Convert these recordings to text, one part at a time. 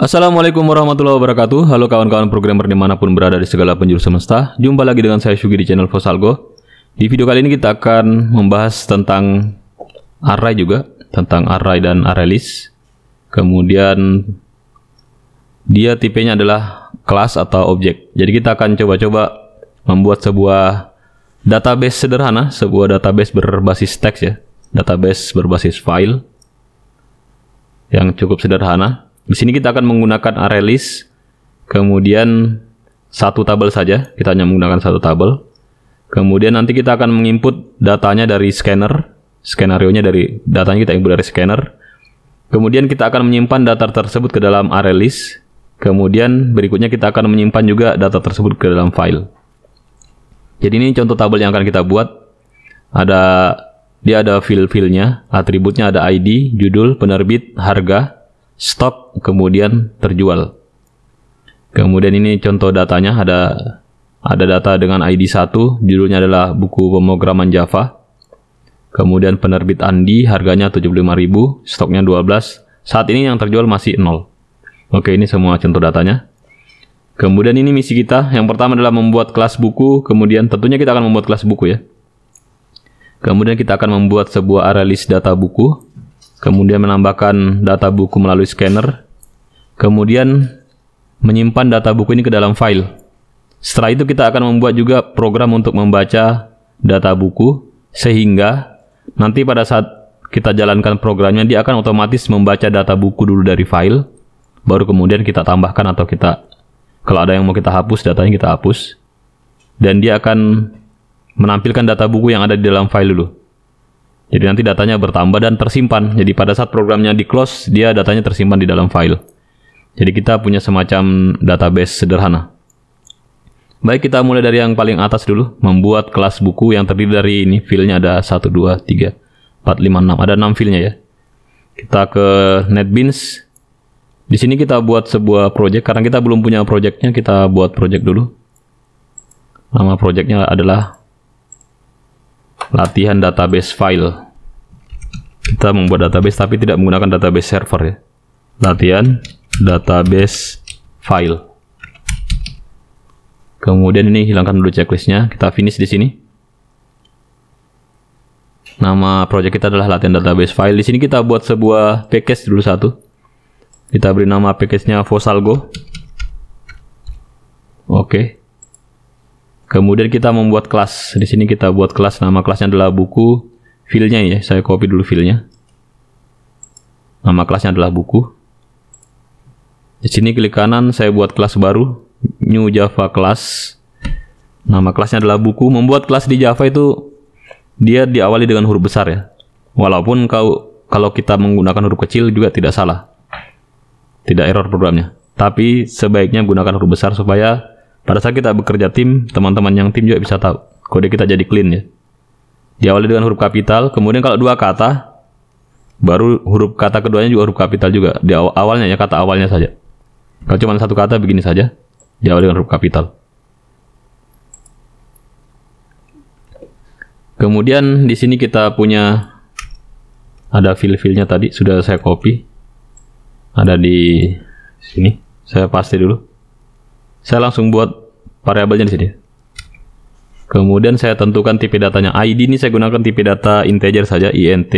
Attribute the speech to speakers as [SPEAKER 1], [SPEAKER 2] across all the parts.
[SPEAKER 1] Assalamualaikum warahmatullahi wabarakatuh. Halo kawan-kawan programmer dimanapun berada di segala penjuru semesta. Jumpa lagi dengan saya Syugi di channel Fosalgo. Di video kali ini kita akan membahas tentang array juga, tentang array dan array list. Kemudian dia tipenya adalah kelas atau objek. Jadi kita akan coba-coba membuat sebuah database sederhana, sebuah database berbasis teks ya, database berbasis file yang cukup sederhana. Di sini kita akan menggunakan array list, kemudian satu tabel saja, kita hanya menggunakan satu tabel. Kemudian nanti kita akan menginput datanya dari scanner, skenario-nya dari datanya kita input dari scanner. Kemudian kita akan menyimpan data tersebut ke dalam array list. Kemudian berikutnya kita akan menyimpan juga data tersebut ke dalam file. Jadi ini contoh tabel yang akan kita buat. Dia ada field-fieldnya, atributnya ada ID, judul, penerbit, harga, stok, kemudian terjual. Kemudian ini contoh datanya, ada data dengan ID 1, judulnya adalah buku pemrograman Java. Kemudian penerbit Andi, harganya 75.000, stoknya 12. Saat ini yang terjual masih 0. Oke, ini semua contoh datanya. Kemudian ini misi kita. Yang pertama adalah membuat kelas buku, kemudian tentunya kita akan membuat kelas buku ya. Kemudian kita akan membuat sebuah array list data buku. Kemudian menambahkan data buku melalui scanner. Kemudian menyimpan data buku ini ke dalam file. Setelah itu kita akan membuat juga program untuk membaca data buku, sehingga nanti pada saat kita jalankan programnya, dia akan otomatis membaca data buku dulu dari file, baru kemudian kita tambahkan atau kalau ada yang mau kita hapus, datanya kita hapus. Dan dia akan menampilkan data buku yang ada di dalam file dulu. Jadi nanti datanya bertambah dan tersimpan. Jadi pada saat programnya di close, dia datanya tersimpan di dalam file. Jadi kita punya semacam database sederhana. Baik, kita mulai dari yang paling atas dulu. Membuat kelas buku yang terdiri dari ini. Filenya ada 1, 2, 3, 4, 5, 6. Ada 6 filenya ya. Kita ke NetBeans. Di sini kita buat sebuah project. Karena kita belum punya projectnya, kita buat project dulu. Nama projectnya adalah latihan database file. Kita membuat database tapi tidak menggunakan database server ya. Latihan database file. Kemudian ini hilangkan dulu checklistnya. Kita finish di sini. Nama project kita adalah latihan database file. Di sini kita buat sebuah package dulu satu. Kita beri nama package-nya Fosalgo. Oke. Kemudian kita membuat kelas. Di sini kita buat kelas, nama kelasnya adalah buku. Filenya ya, saya copy dulu filenya. Nama kelasnya adalah buku. Di sini klik kanan, saya buat kelas baru, New Java Class. Nama kelasnya adalah buku. Membuat kelas di Java itu dia diawali dengan huruf besar ya. Walaupun kalau kita menggunakan huruf kecil juga tidak salah. Tidak error programnya. Tapi sebaiknya gunakan huruf besar supaya pada saat kita bekerja tim, teman-teman yang tim juga bisa tahu. Kode kita jadi clean ya. Diawali dengan huruf kapital, kemudian kalau dua kata, baru huruf kata keduanya juga huruf kapital juga. Di awalnya ya, kata awalnya saja. Kalau cuma satu kata begini saja, diawali dengan huruf kapital. Kemudian di sini kita punya ada file-filenya tadi, sudah saya copy. Ada di sini, saya paste dulu. Saya langsung buat variabelnya di sini. Kemudian saya tentukan tipe datanya. ID ini saya gunakan tipe data integer saja, int.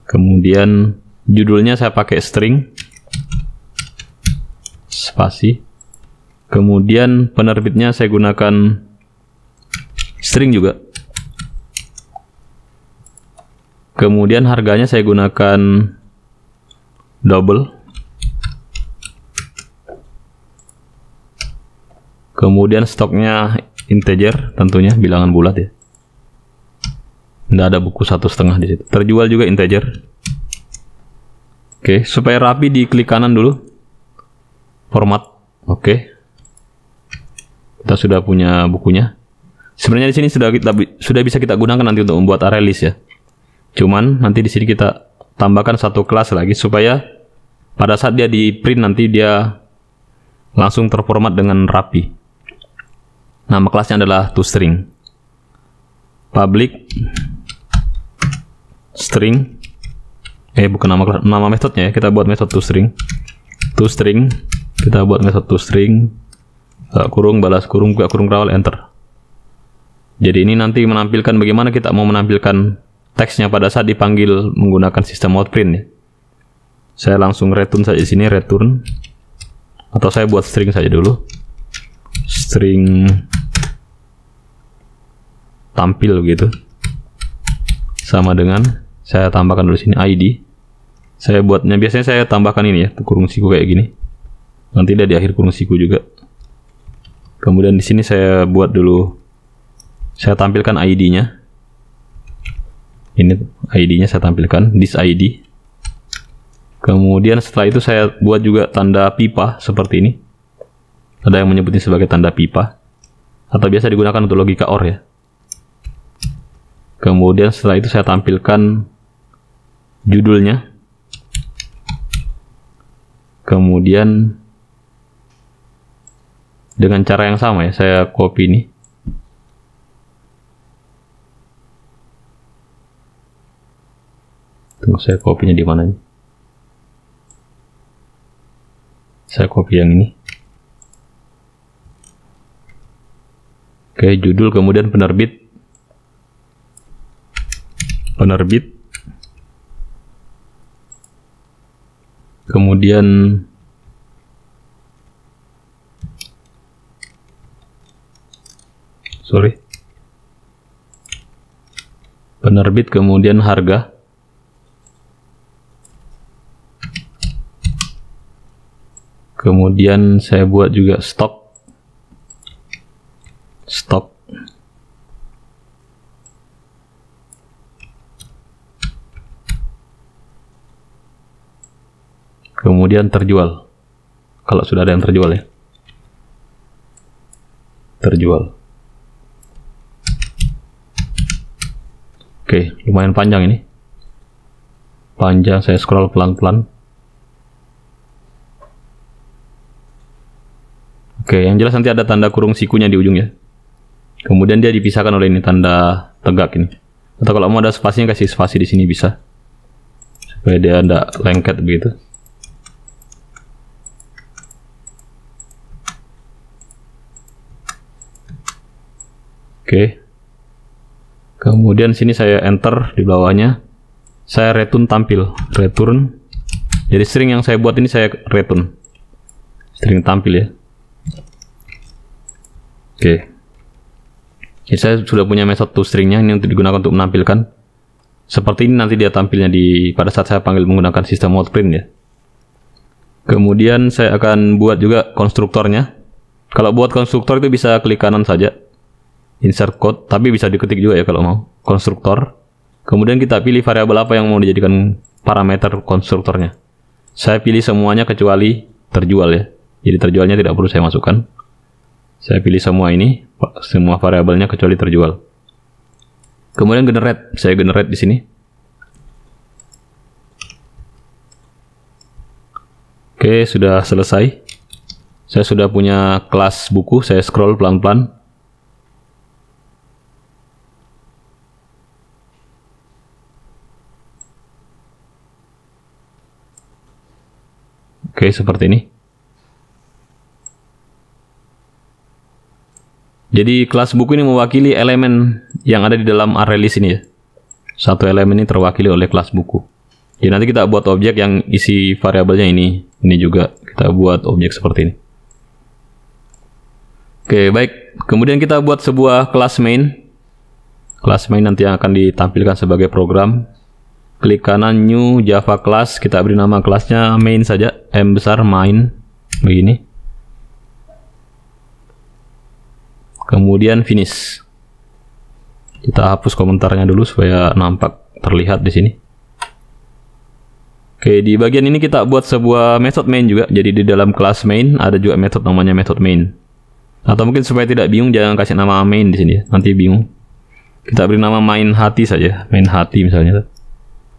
[SPEAKER 1] Kemudian judulnya saya pakai string, spasi. Kemudian penerbitnya saya gunakan string juga. Kemudian harganya saya gunakan double. Kemudian stoknya integer, tentunya bilangan bulat ya. Nggak ada buku 1,5 di situ. Terjual juga integer. Oke, supaya rapi diklik kanan dulu. Format. Oke. Kita sudah punya bukunya. Sebenarnya di sini sudah bisa kita gunakan nanti untuk membuat array list ya. Cuman nanti di sini kita tambahkan satu kelas lagi supaya pada saat dia di print nanti dia langsung terformat dengan rapi. Nama kelasnya adalah toString. Public string bukan nama metodenya ya, kita buat metode toString. toString. Kita buat method toString, kurung, balas kurung, buka kurung rawal, enter. Jadi ini nanti menampilkan bagaimana kita mau menampilkan teksnya pada saat dipanggil menggunakan sistem outprint ya. Saya langsung return saja di sini, return, atau saya buat string saja dulu, string tampil gitu, sama dengan saya tambahkan dulu sini ID. Saya buatnya biasanya saya tambahkan ini ya, kurung siku kayak gini. Nanti dia di akhir kurung siku juga. Kemudian di sini saya buat dulu, saya tampilkan ID-nya. Ini ID-nya saya tampilkan, this ID. Kemudian setelah itu saya buat juga tanda pipa seperti ini. Ada yang menyebutnya sebagai tanda pipa, atau biasa digunakan untuk logika OR ya. Kemudian setelah itu saya tampilkan judulnya. Kemudian dengan cara yang sama ya, saya copy ini. Tunggu, saya copy-nya di mana? Saya copy yang ini. Oke, judul, kemudian penerbit. Kemudian penerbit, kemudian harga. Kemudian saya buat juga stok. Kemudian terjual. Kalau sudah ada yang terjual ya. Terjual. Oke, lumayan panjang ini. Panjang, saya scroll pelan-pelan. Oke, yang jelas nanti ada tanda kurung sikunya di ujung ya. Kemudian dia dipisahkan oleh ini tanda tegak ini. Atau kalau mau ada spasinya, kasih spasi di sini bisa. Supaya dia tidak lengket begitu. Oke. Kemudian sini saya enter, di bawahnya saya return tampil, return. Jadi string yang saya buat ini saya return. String tampil ya. Oke. Jadi saya sudah punya method toString-nya ini untuk digunakan untuk menampilkan. Seperti ini nanti dia tampilnya pada saat saya panggil menggunakan sistem outprint ya. Kemudian saya akan buat juga konstruktornya. Kalau buat konstruktor itu bisa klik kanan saja, insert code, tapi bisa diketik juga ya kalau mau, konstruktor. Kemudian kita pilih variabel apa yang mau dijadikan parameter konstruktornya. Saya pilih semuanya kecuali terjual ya. Jadi terjualnya tidak perlu saya masukkan. Saya pilih semua ini, semua variabelnya kecuali terjual. Kemudian generate, saya generate di sini. Oke, sudah selesai. Saya sudah punya kelas buku, saya scroll pelan-pelan. Oke, seperti ini. Jadi kelas buku ini mewakili elemen yang ada di dalam array list ini ya. Satu elemen ini terwakili oleh kelas buku. Jadi nanti kita buat objek yang isi variabelnya ini. Ini juga kita buat objek seperti ini. Oke, baik. Kemudian kita buat sebuah kelas main. Kelas main nanti yang akan ditampilkan sebagai program. Klik kanan new Java class. Kita beri nama kelasnya main saja. M besar main. Begini. Kemudian finish. Kita hapus komentarnya dulu supaya nampak terlihat di sini. Oke, di bagian ini kita buat sebuah method main juga. Jadi di dalam kelas main ada juga method namanya method main. Atau mungkin supaya tidak bingung jangan kasih nama main di sini ya. Nanti bingung. Kita beri nama main hati saja, main hati misalnya.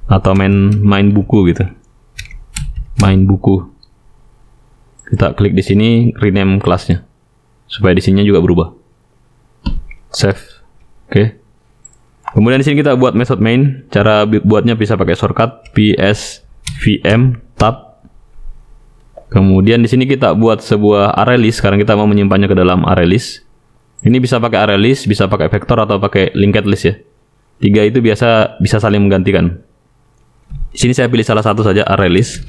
[SPEAKER 1] Atau main buku gitu. Main buku. Kita klik di sini rename kelasnya. Supaya di sininya juga berubah. Save. Oke. Kemudian di sini kita buat method main. Cara buatnya bisa pakai shortcut PS VM tab. Kemudian di sini kita buat sebuah array list. Sekarang kita mau menyimpannya ke dalam array list. Ini bisa pakai array list, bisa pakai vektor atau pakai linked list ya. Tiga itu biasa bisa saling menggantikan. Di sini saya pilih salah satu saja, array list.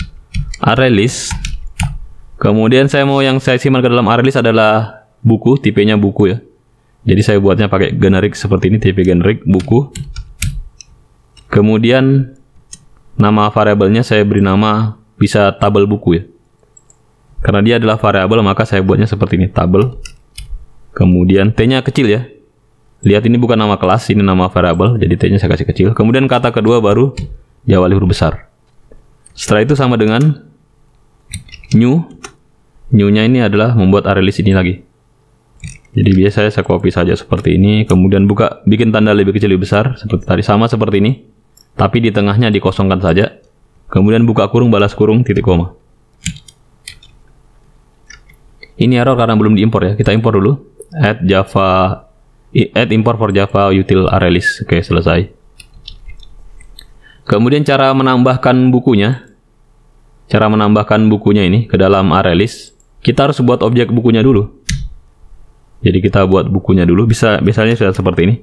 [SPEAKER 1] Array list. Kemudian saya mau yang saya simpan ke dalam array list adalah buku, tipenya buku ya. Jadi saya buatnya pakai generic seperti ini, tipe generic buku. Kemudian nama variabelnya saya beri nama bisa tabel buku ya. Karena dia adalah variabel, maka saya buatnya seperti ini, tabel. Kemudian T-nya kecil ya. Lihat ini bukan nama kelas, ini nama variabel, jadi T-nya saya kasih kecil. Kemudian kata kedua baru diawali huruf besar. Setelah itu sama dengan new. New-nya ini adalah membuat array list ini lagi. Jadi biasa saya copy saja seperti ini, kemudian bikin tanda lebih kecil lebih besar seperti tadi, sama seperti ini. Tapi di tengahnya dikosongkan saja. Kemudian buka kurung, balas kurung, titik koma. Ini error karena belum diimpor ya. Kita impor dulu. Add import for Java util array list. Oke, selesai. Kemudian cara menambahkan bukunya. Cara menambahkan bukunya ini ke dalam array list. Kita harus buat objek bukunya dulu. Jadi kita buat bukunya dulu. Biasanya sudah seperti ini.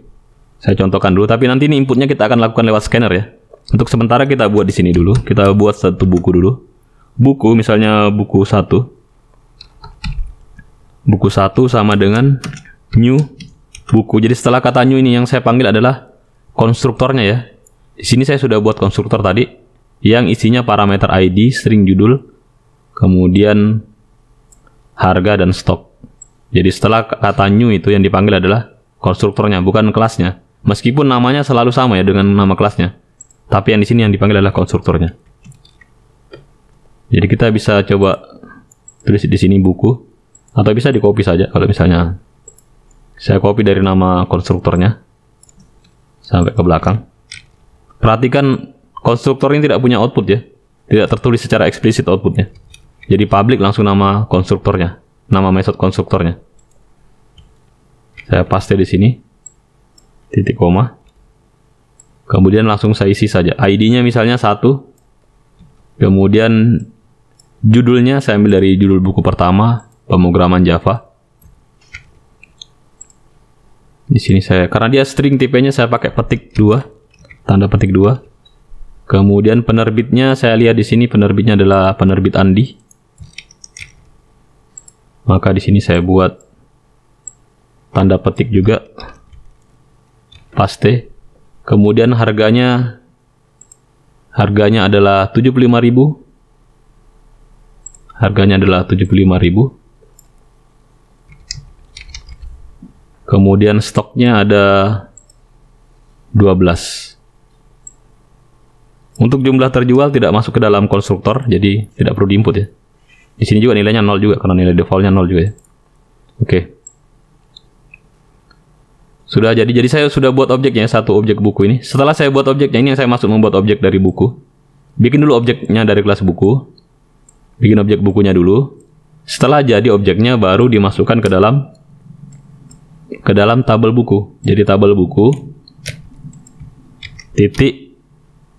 [SPEAKER 1] Saya contohkan dulu. Tapi nanti ini inputnya kita akan lakukan lewat scanner ya. Untuk sementara kita buat di sini dulu. Kita buat satu buku dulu. Buku, misalnya buku 1. Buku 1 sama dengan new buku. Jadi setelah kata new ini yang saya panggil adalah konstruktornya ya. Di sini saya sudah buat konstruktor tadi yang isinya parameter ID, string judul, kemudian harga dan stok. Jadi setelah kata new itu yang dipanggil adalah konstruktornya, bukan kelasnya. Meskipun namanya selalu sama ya dengan nama kelasnya. Tapi yang di sini yang dipanggil adalah konstruktornya. Jadi kita bisa coba tulis di sini buku. Atau bisa di copy saja. Kalau misalnya saya copy dari nama konstruktornya sampai ke belakang. Perhatikan konstruktor ini tidak punya output ya. Tidak tertulis secara eksplisit outputnya. Jadi public langsung nama konstruktornya. Nama method konstruktornya. Saya paste di sini. Titik koma. Kemudian langsung saya isi saja. ID-nya misalnya 1. Kemudian judulnya saya ambil dari judul buku pertama. Pemrograman Java. Di sini karena dia string tipenya saya pakai petik 2, tanda petik 2. Kemudian penerbitnya saya lihat di sini penerbitnya adalah penerbit Andi. Maka di sini saya buat tanda petik juga, paste. Kemudian harganya adalah 75.000. Harganya adalah 75.000. Kemudian stoknya ada 12. Untuk jumlah terjual tidak masuk ke dalam konstruktor, jadi tidak perlu diinput ya. Di sini juga nilainya 0 juga, karena nilai defaultnya 0 juga ya. Oke. Sudah jadi saya sudah buat objeknya, satu objek buku ini. Setelah saya buat objeknya, ini yang saya maksud membuat objek dari buku. Bikin dulu objeknya dari kelas buku. Bikin objek bukunya dulu. Setelah jadi objeknya, baru dimasukkan ke dalam tabel buku. Jadi tabel buku titik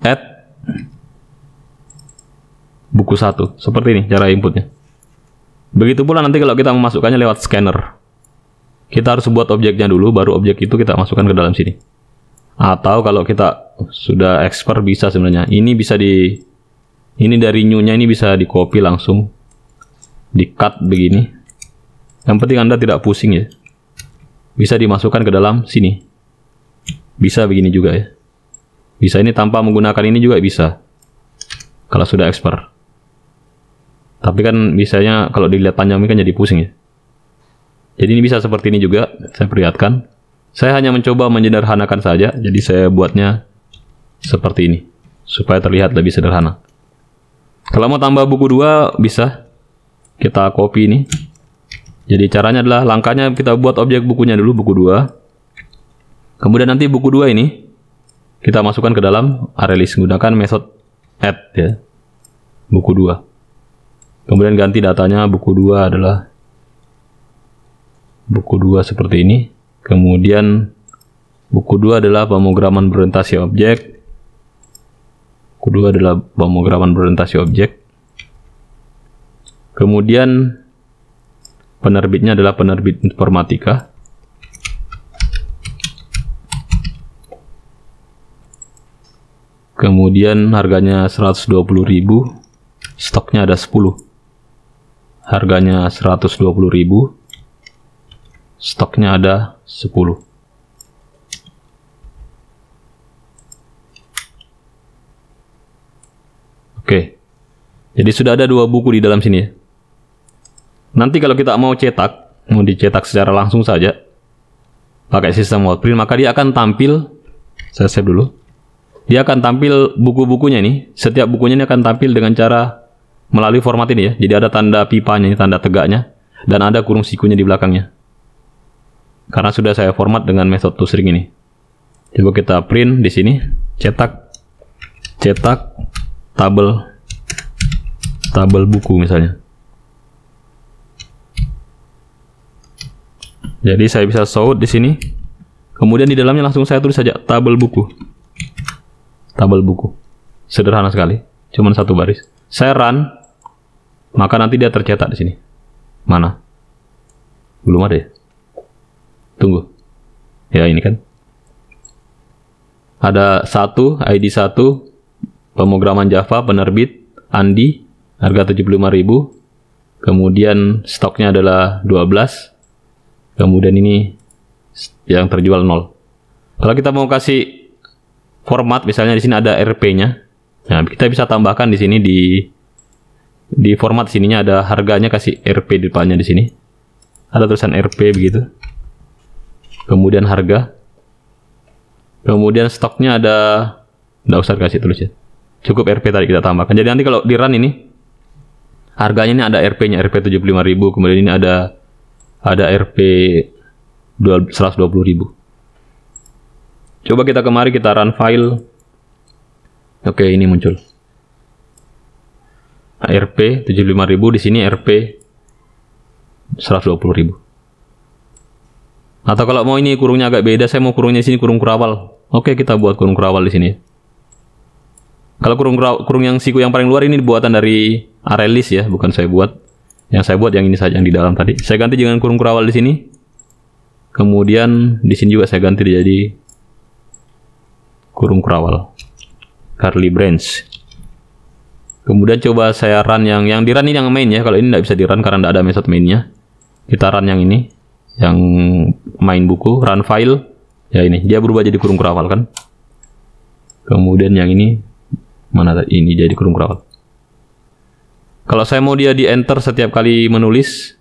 [SPEAKER 1] add buku 1. Seperti ini cara inputnya. Begitu pula nanti kalau kita memasukkannya lewat scanner. Kita harus buat objeknya dulu, baru objek itu kita masukkan ke dalam sini. Atau kalau kita sudah expert bisa sebenarnya. Ini dari new-nya ini bisa di copy langsung. Di cut begini. Yang penting Anda tidak pusing ya. Bisa dimasukkan ke dalam sini. Bisa begini juga ya. Bisa ini tanpa menggunakan ini juga bisa. Kalau sudah expert. Tapi kan bisanya kalau dilihat panjang ini kan jadi pusing ya. Jadi ini bisa seperti ini juga. Saya perlihatkan. Saya hanya mencoba menyederhanakan saja. Jadi saya buatnya seperti ini. Supaya terlihat lebih sederhana. Kalau mau tambah buku 2 bisa. Kita copy ini. Jadi caranya adalah langkahnya kita buat objek bukunya dulu, buku 2. Kemudian nanti buku 2 ini kita masukkan ke dalam array list menggunakan method add ya. Buku 2. Kemudian ganti datanya buku 2 adalah buku 2 seperti ini. Kemudian buku 2 adalah pemrograman berorientasi objek. Buku 2 adalah pemrograman berorientasi objek. Kemudian penerbitnya adalah penerbit Informatika. Kemudian harganya 120.000, stoknya ada 10. Harganya 120.000, stoknya ada 10. Oke. Jadi sudah ada 2 buku di dalam sini. Nanti kalau kita mau dicetak secara langsung saja pakai sistem Wordprint, maka dia akan tampil, saya save dulu. Dia akan tampil buku-bukunya ini. Setiap bukunya ini akan tampil dengan cara melalui format ini ya. Jadi ada tanda pipanya, ini tanda tegaknya, dan ada kurung sikunya di belakangnya. Karena sudah saya format dengan metode toString ini. Coba kita print di sini, cetak tabel buku misalnya. Jadi saya bisa show di sini. Kemudian di dalamnya langsung saya tulis saja tabel buku. Tabel buku. Sederhana sekali, cuman 1 baris. Saya run, maka nanti dia tercetak di sini. Mana? Belum ada ya? Tunggu. Ya ini kan. Ada ID 1, pemrograman Java, penerbit Andi, harga 75.000. Kemudian stoknya adalah 12. Kemudian ini yang terjual 0. Kalau kita mau kasih format, misalnya di sini ada RP-nya. Nah, kita bisa tambahkan di sini di format sininya ada harganya, kasih RP di depannya di sini. Ada tulisan RP begitu. Kemudian harga. Kemudian stoknya ada, enggak usah kasih tulis ya. Cukup RP tadi kita tambahkan. Jadi nanti kalau di run ini harganya ini ada RP-nya, RP 75.000, kemudian ini ada RP 120.000. Coba kita kemari, kita run file. Oke, ini muncul. RP 75.000, di sini RP 120.000. Atau kalau mau ini kurungnya agak beda, saya mau kurungnya di sini kurung kurawal. Oke, kita buat kurung kurawal di sini. Kalau kurung yang siku yang paling luar ini buatan dari Arelis ya, bukan saya buat. Yang saya buat yang ini saja, yang di dalam tadi. Saya ganti dengan kurung kurawal di sini. Kemudian di sini juga saya ganti jadi kurung kurawal, curly branch. Kemudian coba saya run yang di run ini yang main ya. Kalau ini tidak bisa di run karena tidak ada metode mainnya. Kita run yang ini, yang main buku, run file. Ya ini, dia berubah jadi kurung kurawal kan. Kemudian yang ini, mana tadi? Ini jadi kurung kurawal. Kalau saya mau dia di enter setiap kali menulis,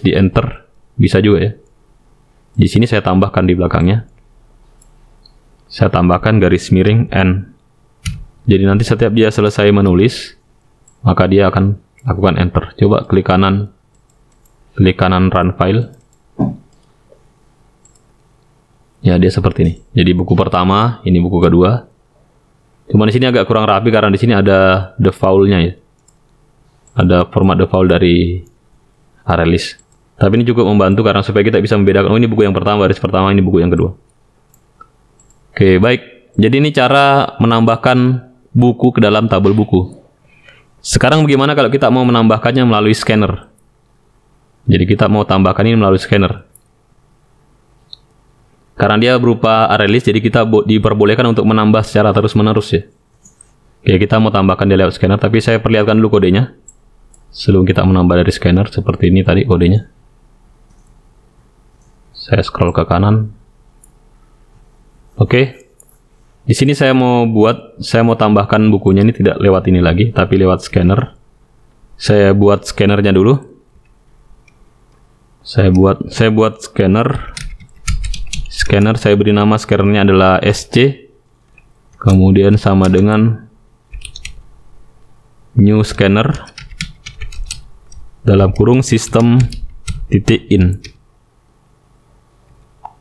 [SPEAKER 1] di enter, bisa juga ya. Di sini saya tambahkan di belakangnya. Saya tambahkan garis miring N. Jadi nanti setiap dia selesai menulis, maka dia akan lakukan enter. Coba klik kanan run file. Ya, dia seperti ini. Jadi buku pertama, ini buku kedua. Cuma di sini agak kurang rapi karena di sini ada default-nya ya. Ada format default dari Arelis. Tapi ini cukup membantu karena supaya kita bisa membedakan, oh ini buku yang pertama, baris pertama, ini buku yang kedua. Oke, baik. Jadi ini cara menambahkan buku ke dalam tabel buku. Sekarang bagaimana kalau kita mau menambahkannya melalui scanner? Jadi kita mau tambahkan ini melalui scanner. Karena dia berupa Arelis, jadi kita diperbolehkan untuk menambah secara terus-menerus ya. Oke, kita mau tambahkan dia lewat scanner, tapi saya perlihatkan dulu kodenya. Sebelum kita menambah dari scanner, seperti ini tadi kodenya. Saya scroll ke kanan. Oke, di sini saya mau tambahkan bukunya ini tidak lewat ini lagi, tapi lewat scanner. Saya buat scannernya dulu. Saya buat scanner. Saya beri nama scannernya adalah SC. Kemudian sama dengan new scanner dalam kurung system.in.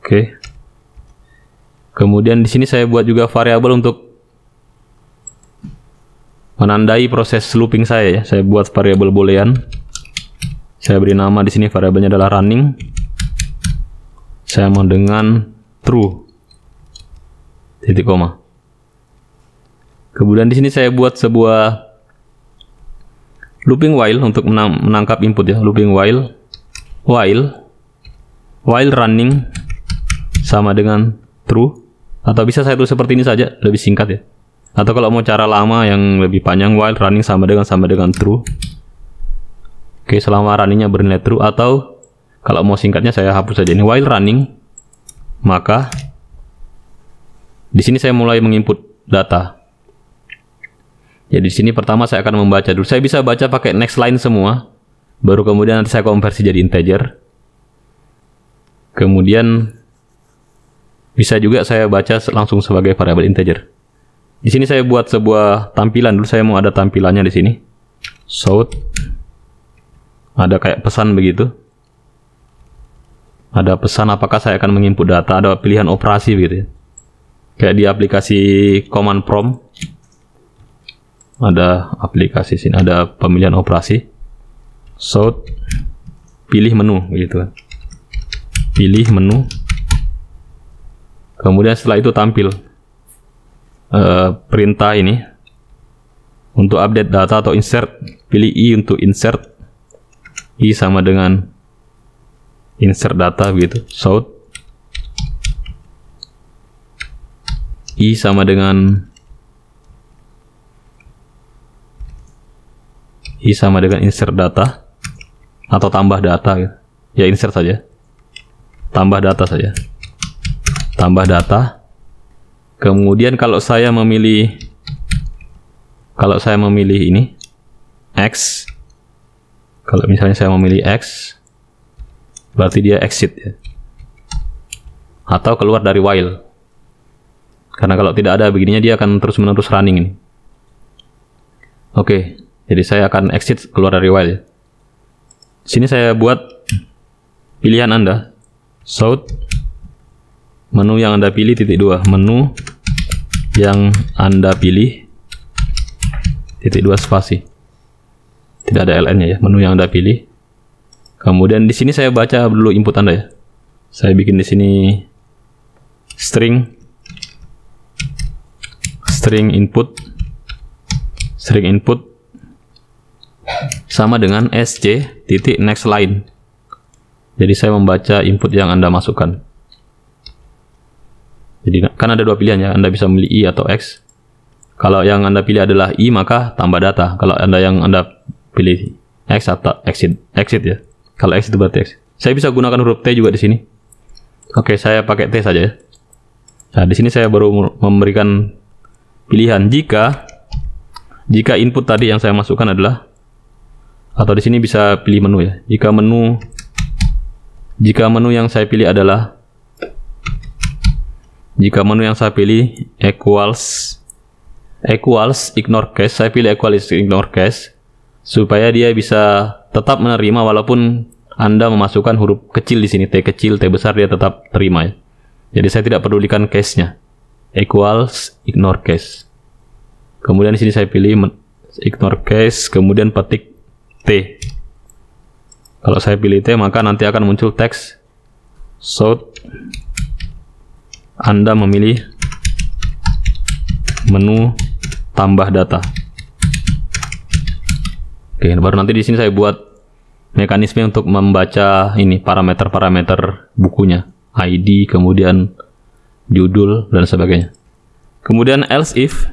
[SPEAKER 1] Oke. Kemudian di sini saya buat juga variabel untuk menandai proses looping saya ya. Saya buat variabel boolean. Saya beri nama di sini variabelnya adalah running. Saya mau dengan true. Titik koma. Kemudian di sini saya buat sebuah looping while untuk menangkap input ya. Looping while running sama dengan true, atau bisa saya tulis seperti ini saja, lebih singkat ya. Atau kalau mau cara lama yang lebih panjang, while running sama dengan true. Oke, selama runningnya bernilai true, atau kalau mau singkatnya saya hapus saja ini, while running, maka di sini saya mulai menginput data. Jadi di sini pertama saya akan membaca dulu. Saya bisa baca pakai next line semua, baru kemudian nanti saya konversi jadi integer. Kemudian bisa juga saya baca langsung sebagai variabel integer. Di sini saya buat sebuah tampilan dulu. Saya mau ada tampilannya di sini. Shout. Ada kayak pesan begitu. Ada pesan apakah saya akan menginput data. Ada pilihan operasi begitu ya. Kayak di aplikasi command prompt. Ada aplikasi sini, ada pemilihan operasi. Shout. Pilih menu begitu. Pilih menu. Kemudian setelah itu tampil perintah ini untuk update data atau insert. Pilih I untuk insert. I sama dengan insert data begitu. Shout. I sama dengan insert data atau tambah data gitu. Ya insert saja. Tambah data saja. Tambah data. Kemudian kalau saya memilih ini X, kalau misalnya saya memilih X, berarti dia exit ya. Atau keluar dari while. Karena kalau tidak ada begininya dia akan terus-menerus running ini. Oke, jadi saya akan exit, keluar dari while ya. Sini saya buat pilihan Anda. Shout. Menu yang Anda pilih (2). Menu yang Anda pilih (2) spasi. Tidak ada ln-nya ya. Menu yang Anda pilih. Kemudian di sini saya baca dulu input Anda ya. Saya bikin di sini string input sama dengan sc titik next line. Jadi saya membaca input yang Anda masukkan. Jadi kan ada dua pilihan ya, Anda bisa memilih I atau X. Kalau yang Anda pilih adalah I, maka tambah data. Kalau Anda pilih X atau exit ya. Kalau X itu berarti X. Saya bisa gunakan huruf T juga di sini. Oke, saya pakai T saja ya. Nah, di sini saya baru memberikan pilihan jika input tadi yang saya masukkan adalah, atau di sini bisa pilih menu ya. Jika menu yang saya pilih adalah, equals ignore case, saya pilih equals ignore case supaya dia bisa tetap menerima walaupun Anda memasukkan huruf kecil di sini, T kecil, T besar, dia tetap terima ya. Jadi saya tidak pedulikan case-nya. Equals ignore case. Kemudian di sini saya pilih ignore case, kemudian petik T. Kalau saya pilih T, maka nanti akan muncul teks shout. Anda memilih menu tambah data. Oke, baru nanti di sini saya buat mekanisme untuk membaca ini parameter-parameter bukunya, ID, kemudian judul dan sebagainya. Kemudian else if,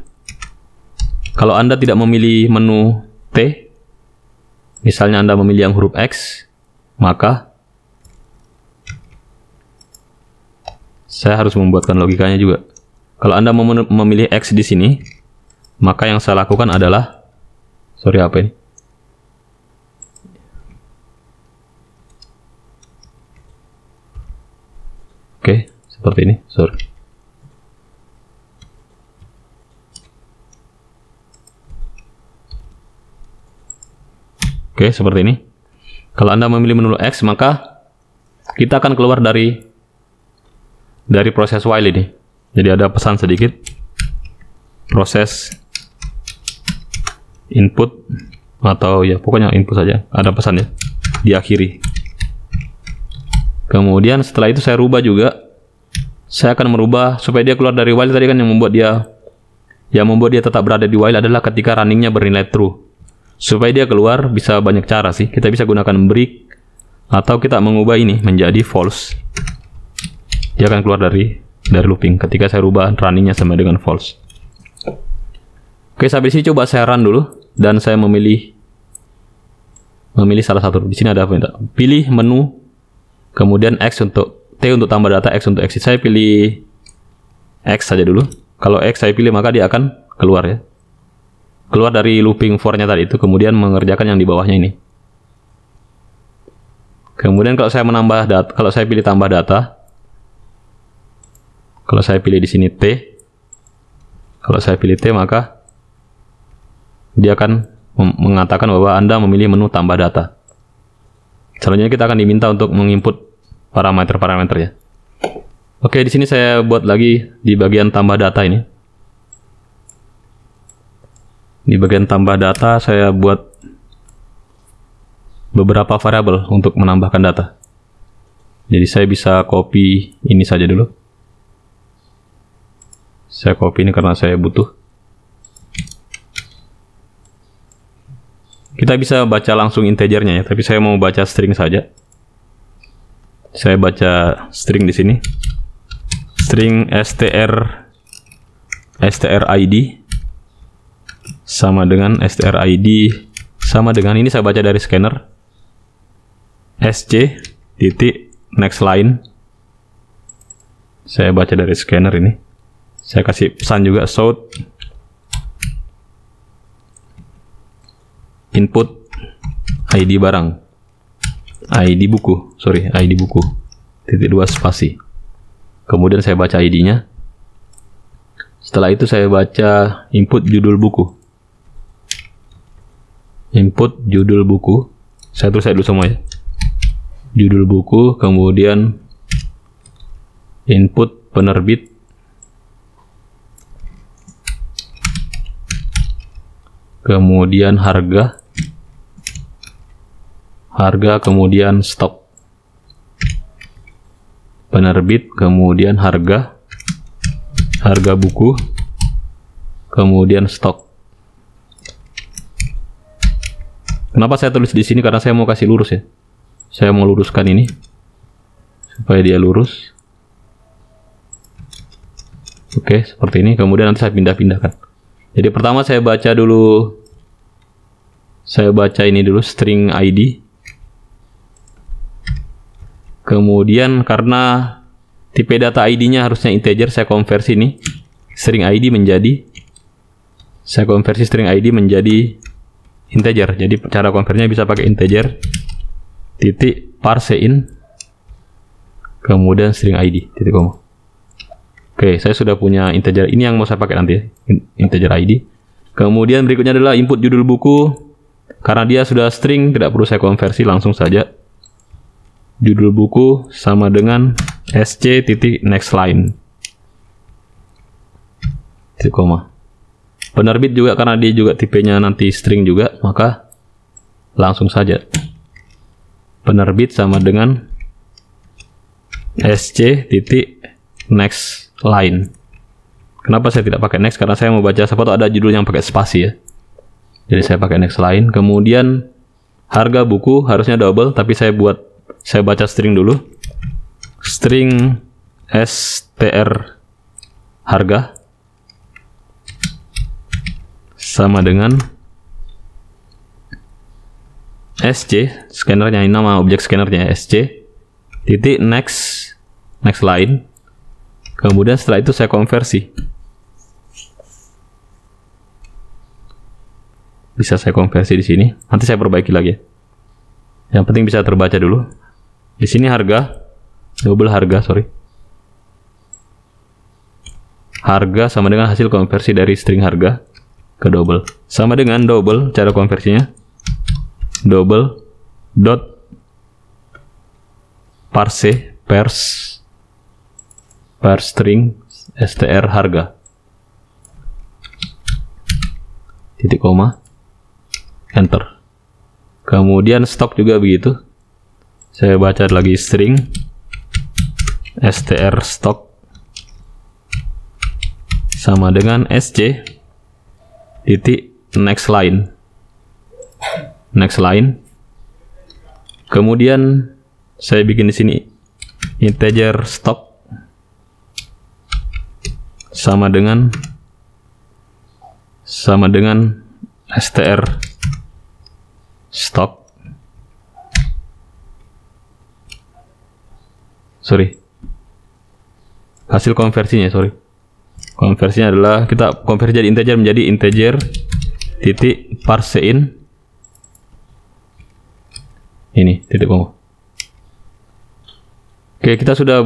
[SPEAKER 1] kalau Anda tidak memilih menu T, misalnya Anda memilih yang huruf X, maka saya harus membuatkan logikanya juga. Kalau Anda memilih X di sini, maka yang saya lakukan adalah, apa ini? Oke, seperti ini. Oke, seperti ini. Kalau Anda memilih menu X, maka kita akan keluar dari proses while ini. Jadi ada pesan sedikit. Proses input, atau ya pokoknya input saja. Ada pesan ya. Diakhiri. Kemudian setelah itu saya rubah juga. Saya akan merubah supaya dia keluar dari while tadi kan, yang membuat dia tetap berada di while adalah ketika runningnya bernilai true. Supaya dia keluar bisa banyak cara sih. Kita bisa gunakan break atau kita mengubah ini menjadi false. Dia akan keluar dari looping ketika saya rubah runningnya sama dengan false. Oke, sampai sini coba saya run dulu dan saya memilih salah satu. Di sini ada apa? Pilih menu, kemudian X untuk T untuk tambah data, X untuk exit. Saya pilih X saja dulu. Kalau X saya pilih maka dia akan keluar ya. Keluar dari looping for-nya tadi itu, kemudian mengerjakan yang di bawahnya ini. Kemudian kalau saya menambah data, kalau saya pilih tambah data, kalau saya pilih di sini T, kalau saya pilih T maka dia akan mengatakan bahwa Anda memilih menu tambah data. Selanjutnya kita akan diminta untuk menginput parameter-parameter ya. Oke, di sini saya buat lagi di bagian tambah data ini. Di bagian tambah data saya buat beberapa variabel untuk menambahkan data. Jadi saya bisa copy ini saja dulu. Saya copy ini karena saya butuh. Kita bisa baca langsung integernya ya, tapi saya mau baca string saja. Saya baca string di sini. String strid sama dengan strid sama dengan ini saya baca dari scanner sc titik next line. Saya baca dari scanner ini. Saya kasih pesan juga shout input ID barang, ID buku, ID buku titik 2 spasi. Kemudian saya baca ID-nya. Setelah itu saya baca input judul buku. Input judul buku. Saya tulis dulu semua ya. Judul buku, kemudian input penerbit. Kemudian harga. Harga, kemudian stok. Penerbit, kemudian harga. Harga buku, kemudian stok. Kenapa saya tulis di sini? Karena saya mau kasih lurus ya. Saya mau luruskan ini supaya dia lurus. Oke, seperti ini. Kemudian nanti saya pindah-pindahkan. Jadi pertama saya baca dulu. Saya baca ini dulu string ID. Kemudian karena tipe data ID-nya harusnya integer, saya konversi ini string ID menjadi, saya konversi string ID menjadi integer. Jadi cara konversinya bisa pakai integer titik parseIn kemudian string ID titik koma. Oke, saya sudah punya integer ini yang mau saya pakai nanti ya, integer ID. Kemudian berikutnya adalah input judul buku. Karena dia sudah string, tidak perlu saya konversi, langsung saja judul buku sama dengan sc titik next line titik koma. Penerbit juga karena dia juga tipenya nanti string juga, maka langsung saja penerbit sama dengan sc titik next line. Kenapa saya tidak pakai next? Karena saya mau baca siapa tahu ada judul yang pakai spasi ya. Jadi saya pakai next line. Kemudian harga buku harusnya double, tapi saya baca string dulu. String str harga sama dengan sc, scannernya ini nama objek scannernya sc titik next line. Kemudian setelah itu saya konversi. Bisa saya konversi di sini. Nanti saya perbaiki lagi ya. Yang penting bisa terbaca dulu. Di sini harga double harga, harga sama dengan hasil konversi dari string harga ke double. Sama dengan double cara konversinya. Double dot parse per string str harga titik koma enter. Kemudian stok juga begitu. Saya baca lagi string str stok sama dengan sc titik next line next line. Kemudian saya bikin di sini integer stock sama dengan str stock. Hasil konversinya, konversinya adalah kita konversi jadi integer menjadi integer titik parsein ini titik koma. Oke, kita sudah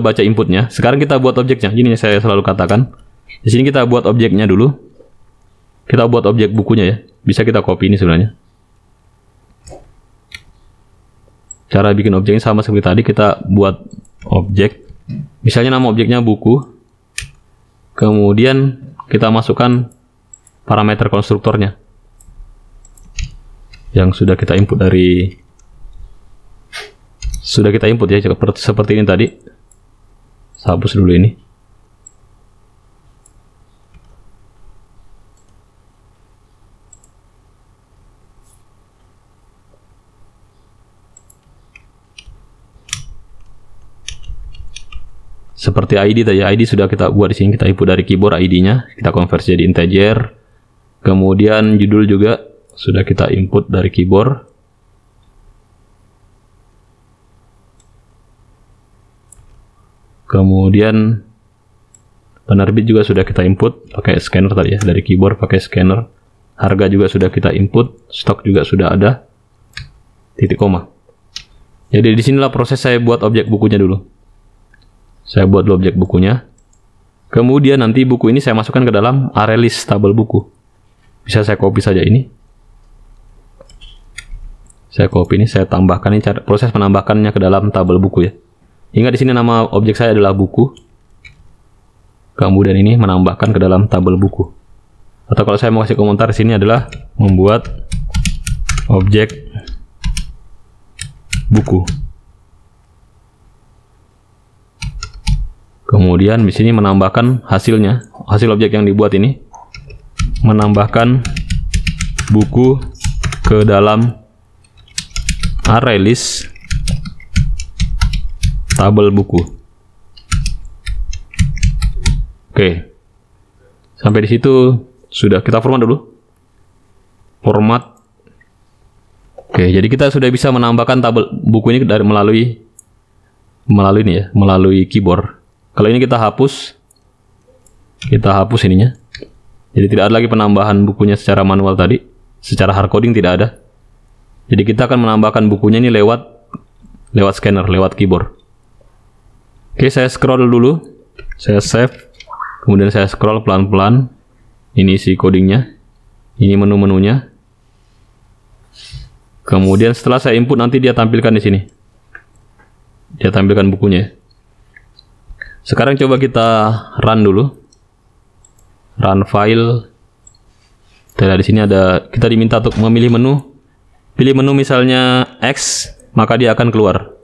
[SPEAKER 1] baca inputnya. Sekarang kita buat objeknya. Gini saya selalu katakan. Di sini kita buat objeknya dulu. Kita buat objek bukunya ya. Bisa kita copy ini sebenarnya. Cara bikin objeknya sama seperti tadi, kita buat objek. Misalnya nama objeknya buku. Kemudian kita masukkan parameter konstruktornya yang sudah kita input ya, seperti ini tadi. Saya hapus dulu ini. Seperti ID tadi, ID sudah kita buat di sini, kita input dari keyboard ID-nya, kita konversi jadi integer. Kemudian judul juga sudah kita input dari keyboard. Kemudian penerbit juga sudah kita input pakai scanner tadi ya, dari keyboard pakai scanner. Harga juga sudah kita input, stok juga sudah ada. Titik koma. Jadi disinilah proses saya buat objek bukunya dulu. Saya buat dulu objek bukunya. Kemudian nanti buku ini saya masukkan ke dalam array list tabel buku. Bisa saya copy saja ini. Saya copy ini, saya tambahkan ini, proses menambahkannya ke dalam tabel buku ya. Ingat di sini nama objek saya adalah buku. Kemudian ini menambahkan ke dalam tabel buku. Atau kalau saya mau kasih komentar di sini adalah membuat objek buku. Kemudian di sini menambahkan hasilnya, hasil objek yang dibuat ini, menambahkan buku ke dalam array list tabel buku. Oke, sampai di situ sudah. Kita format dulu. Format. Oke, jadi kita sudah bisa menambahkan tabel buku ini dari melalui ini ya, melalui keyboard. Kalau ini kita hapus ininya. Jadi tidak ada lagi penambahan bukunya secara manual tadi, secara hardcoding tidak ada. Jadi kita akan menambahkan bukunya ini lewat scanner, lewat keyboard. Oke, saya scroll dulu, saya save, kemudian saya scroll pelan-pelan. Ini isi codingnya, ini menu-menunya. Kemudian setelah saya input nanti dia tampilkan di sini. Dia tampilkan bukunya. Sekarang coba kita run dulu. Run file. Di sini ada, kita diminta untuk memilih menu. Pilih menu misalnya X, maka dia akan keluar.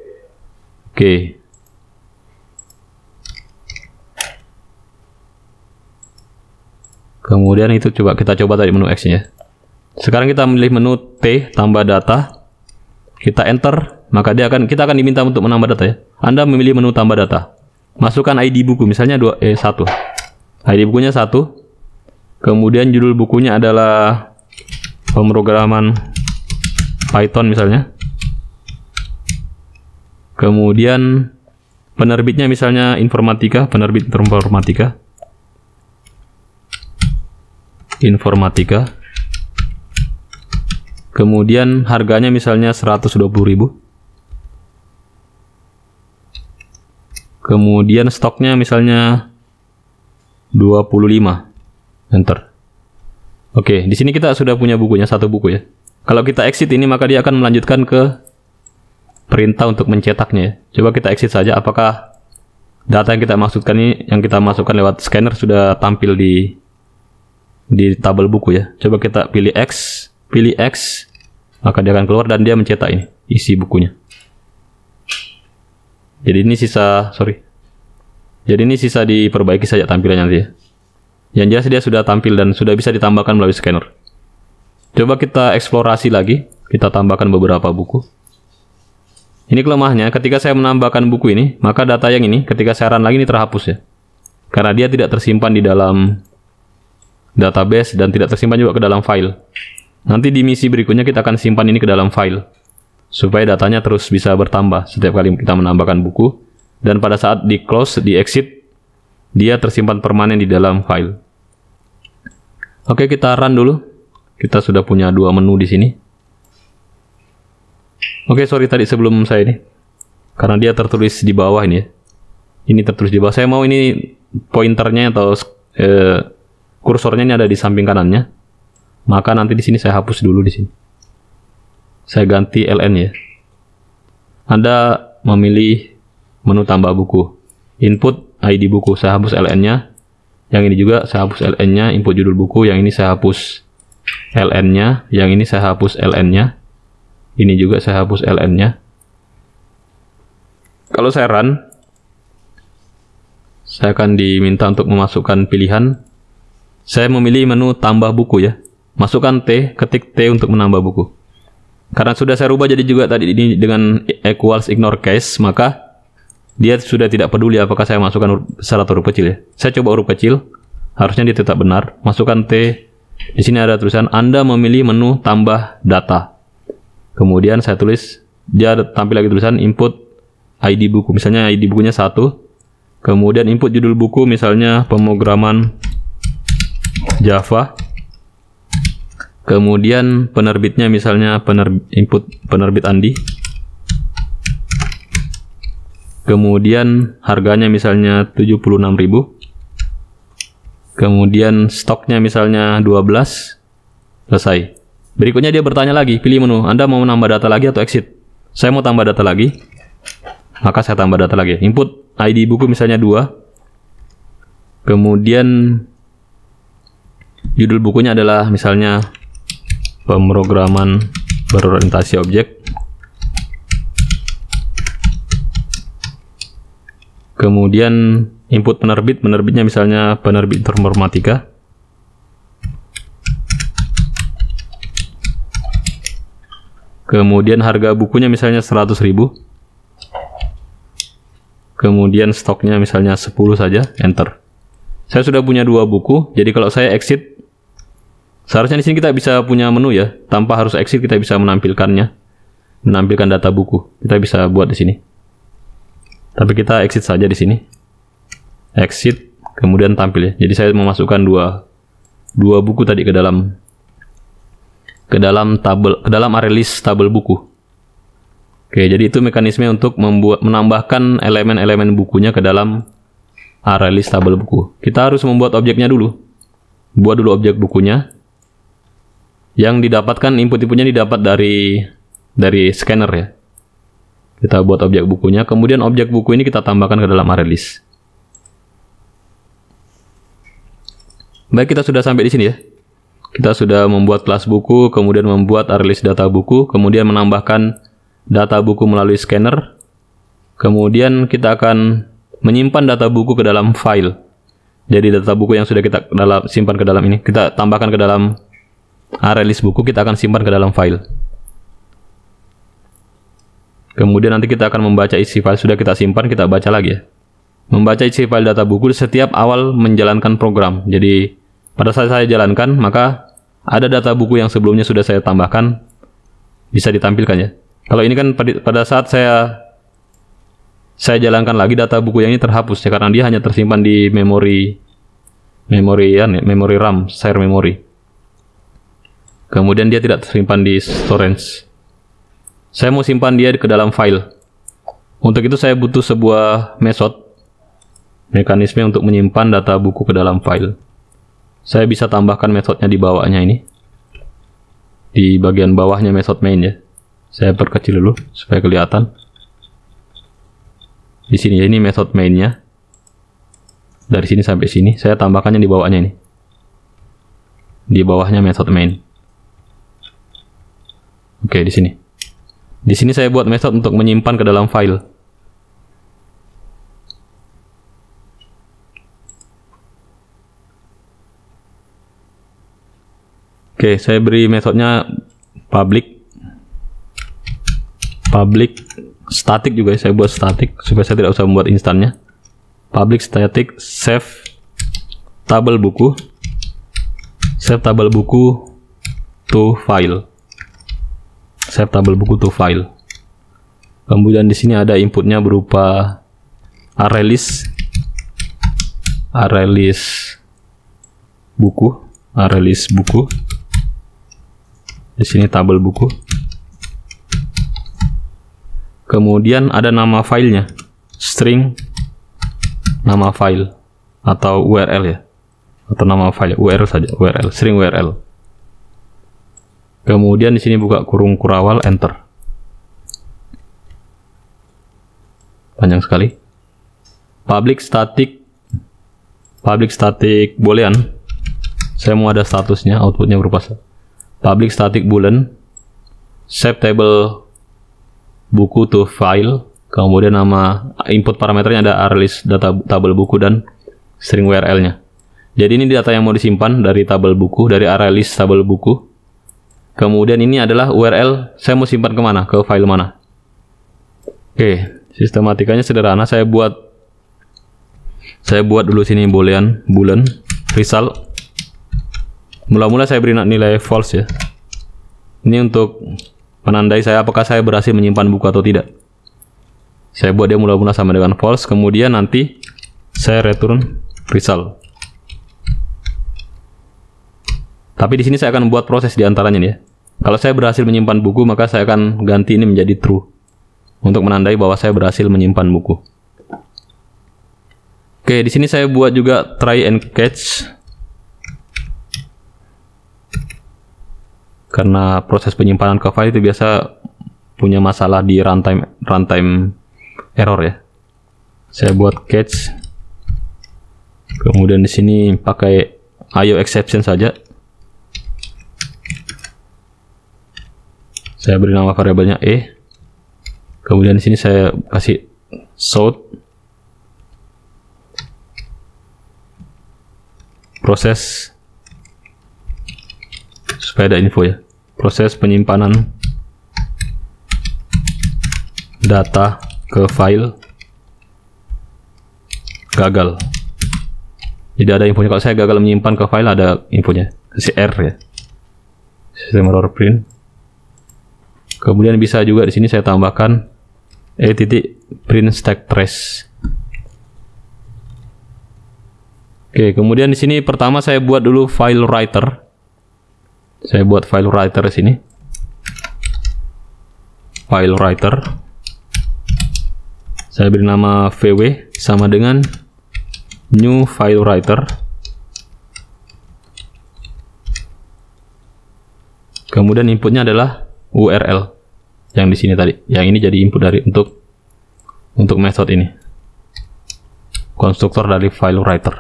[SPEAKER 1] Oke. Kemudian itu kita coba tadi menu X-nya. Sekarang kita memilih menu T, tambah data. Kita enter, maka kita akan diminta untuk menambah data ya. Anda memilih menu tambah data. Masukkan ID buku, misalnya 1. ID bukunya 1. Kemudian judul bukunya adalah pemrograman Python misalnya. Kemudian penerbitnya misalnya informatika, penerbit informatika. Kemudian harganya misalnya 120.000. Kemudian stoknya misalnya 25. Enter. Oke, di sini kita sudah punya bukunya, 1 buku ya. Kalau kita exit ini maka dia akan melanjutkan ke perintah untuk mencetaknya ya. Coba kita exit saja, apakah data yang kita maksudkan ini, yang kita masukkan lewat scanner sudah tampil di tabel buku ya. Coba kita pilih X, maka dia akan keluar dan dia mencetak ini, isi bukunya. Jadi ini sisa diperbaiki saja tampilannya nanti ya. Yang jelas dia sudah tampil dan sudah bisa ditambahkan melalui scanner. Coba kita eksplorasi lagi, kita tambahkan beberapa buku. Ini kelemahannya, ketika saya menambahkan buku ini, maka data yang ini, ketika saya run lagi ini terhapus ya. Karena dia tidak tersimpan di dalam database dan tidak tersimpan juga ke dalam file. Nanti di misi berikutnya kita akan simpan ini ke dalam file, supaya datanya terus bisa bertambah setiap kali kita menambahkan buku. Dan pada saat di close, di exit, dia tersimpan permanen di dalam file. Oke, kita run dulu. Kita sudah punya 2 menu di sini. Oke, sorry tadi sebelum saya ini, karena dia tertulis di bawah ini ya. Ini tertulis di bawah. Saya mau ini pointernya atau kursornya ini ada di samping kanannya. Maka nanti di sini saya hapus dulu di sini. Saya ganti LN ya. Anda memilih menu tambah buku. Input ID buku, saya hapus LN-nya. Yang ini juga saya hapus LN-nya, input judul buku. Yang ini saya hapus LN-nya, yang ini saya hapus LN-nya. Ini juga saya hapus LN-nya. Kalau saya run, saya akan diminta untuk memasukkan pilihan. Saya memilih menu tambah buku ya. Masukkan T, ketik T untuk menambah buku. Karena sudah saya rubah jadi juga tadi ini dengan equals ignore case, maka dia sudah tidak peduli apakah saya masukkan besar atau huruf kecil ya. Saya coba huruf kecil, harusnya dia tetap benar. Masukkan T. Di sini ada tulisan Anda memilih menu tambah data. Kemudian saya tulis, dia tampil lagi tulisan input ID buku. Misalnya ID bukunya 1. Kemudian input judul buku misalnya pemrograman Java. Kemudian penerbitnya misalnya input penerbit Andi. Kemudian harganya misalnya 76.000. Kemudian stoknya misalnya 12. Selesai. Berikutnya dia bertanya lagi, pilih menu. Anda mau menambah data lagi atau exit? Saya mau tambah data lagi. Maka saya tambah data lagi. Input ID buku misalnya 2. Kemudian judul bukunya adalah misalnya pemrograman berorientasi objek. Kemudian input penerbitnya misalnya penerbit informatika. Kemudian harga bukunya misalnya 100.000. Kemudian stoknya misalnya 10 saja, enter. Saya sudah punya 2 buku, jadi kalau saya exit, seharusnya di sini kita bisa punya menu ya, tanpa harus exit kita bisa menampilkannya, menampilkan data buku. Kita bisa buat di sini. Tapi kita exit saja di sini. Exit, kemudian tampil ya. Jadi saya memasukkan dua buku tadi ke dalam tabel, ke dalam array list tabel buku. Oke, jadi itu mekanisme untuk menambahkan elemen-elemen bukunya ke dalam array list tabel buku. Kita harus membuat objeknya dulu. Buat dulu objek bukunya. Yang didapatkan input-inputnya didapat dari scanner ya. Kita buat objek bukunya, kemudian objek buku ini kita tambahkan ke dalam array list. Baik, kita sudah sampai di sini ya. Kita sudah membuat kelas buku, kemudian membuat array list data buku, kemudian menambahkan data buku melalui scanner. Kemudian kita akan menyimpan data buku ke dalam file. Jadi data buku yang sudah kita simpan ke dalam ini, kita tambahkan ke dalam array list buku, kita akan simpan ke dalam file. Kemudian nanti kita akan membaca isi file, sudah kita simpan, kita baca lagi ya. Membaca isi file data buku setiap awal menjalankan program. Jadi pada saat saya jalankan, maka ada data buku yang sebelumnya sudah saya tambahkan, bisa ditampilkan ya. Kalau ini kan pada saat saya jalankan lagi, data buku yang ini terhapus ya, karena dia hanya tersimpan di memori RAM, share memory. Kemudian dia tidak tersimpan di storage. Saya mau simpan dia ke dalam file. Untuk itu saya butuh sebuah mekanisme untuk menyimpan data buku ke dalam file. Saya bisa tambahkan metodenya di bawahnya ini. Di bagian bawahnya method main ya. Saya perkecil dulu supaya kelihatan. Di sini ya, ini method mainnya. Dari sini sampai sini, saya tambahkannya di bawahnya ini. Di bawahnya method main. Oke, di sini. Di sini saya buat method untuk menyimpan ke dalam file. Oke, saya beri metodenya public static juga ya. Saya buat static supaya saya tidak usah membuat instannya. Public static save tabel buku to file. Save tabel buku to file. Kemudian di sini ada inputnya berupa ArrayList buku. Di sini tabel buku. Kemudian ada nama filenya, string nama file atau URL ya, atau nama file URL saja, string URL. Kemudian di sini buka kurung kurawal, enter. Panjang sekali. Public static boolean. Saya mau ada statusnya, outputnya berupa public static boolean save table buku to file. Kemudian nama input parameternya ada ArrayList data tabel buku dan string URL-nya. Jadi ini data yang mau disimpan dari tabel buku, dari ArrayList tabel buku. Kemudian ini adalah URL, saya mau simpan kemana, ke file mana. Oke, sistematikanya sederhana. Saya buat dulu sini boolean result. Mula-mula saya beri nilai false ya. Ini untuk menandai saya apakah saya berhasil menyimpan buku atau tidak. Saya buat dia mula-mula sama dengan false, kemudian nanti saya return result. Tapi di sini saya akan buat proses di antaranya nih ya. Kalau saya berhasil menyimpan buku, maka saya akan ganti ini menjadi true untuk menandai bahwa saya berhasil menyimpan buku. Oke, di sini saya buat juga try and catch. Karena proses penyimpanan ke file itu biasa punya masalah di runtime error ya. Saya buat catch. Kemudian di sini pakai IO exception saja. Saya beri nama variabelnya e. Kemudian di sini saya kasih sort proses supaya ada info ya. Proses penyimpanan data ke file gagal. Jadi ada infonya kalau saya gagal menyimpan ke file, ada infonya. Kasih R ya. Sistem error print. Kemudian bisa juga di sini saya tambahkan print stack trace. Oke, kemudian di sini pertama saya buat dulu file writer. Saya buat file writer di sini. File writer. Saya beri nama vw sama dengan new file writer. Kemudian inputnya adalah URL yang di sini tadi. Yang ini jadi input dari untuk method ini. Konstruktor dari file writer.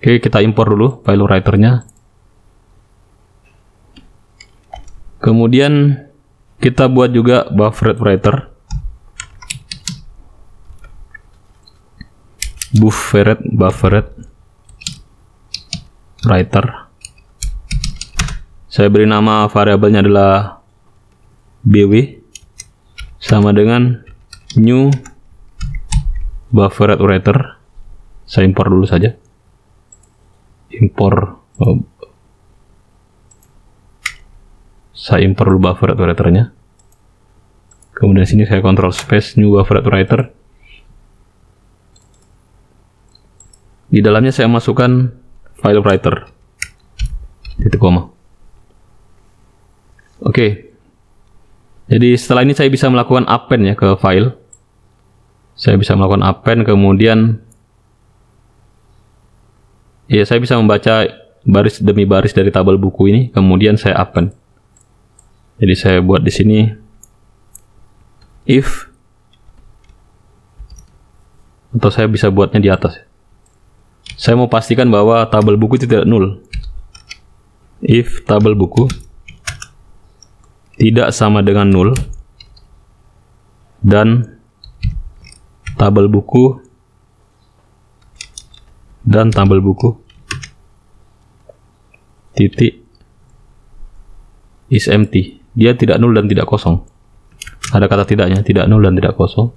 [SPEAKER 1] Oke, kita import dulu file writer-nya. Kemudian kita buat juga buffered writer. Buffered writer. Saya beri nama variabelnya adalah bw sama dengan new buffered writer. Saya import dulu saja. Saya import dulu buffered writer-nya. Kemudian sini saya control space new buffered writer. Di dalamnya saya masukkan file writer. Titik koma. Oke. Jadi setelah ini saya bisa melakukan append ya ke file. Saya bisa melakukan append, kemudian ya saya bisa membaca baris demi baris dari tabel buku ini, kemudian saya append. Jadi saya buat di sini if, atau saya bisa buatnya di atas. Saya mau pastikan bahwa tabel buku itu tidak null. If tabel buku tidak sama dengan null dan tabel buku titik is empty. Dia tidak null dan tidak kosong. Ada kata tidaknya, tidak null dan tidak kosong.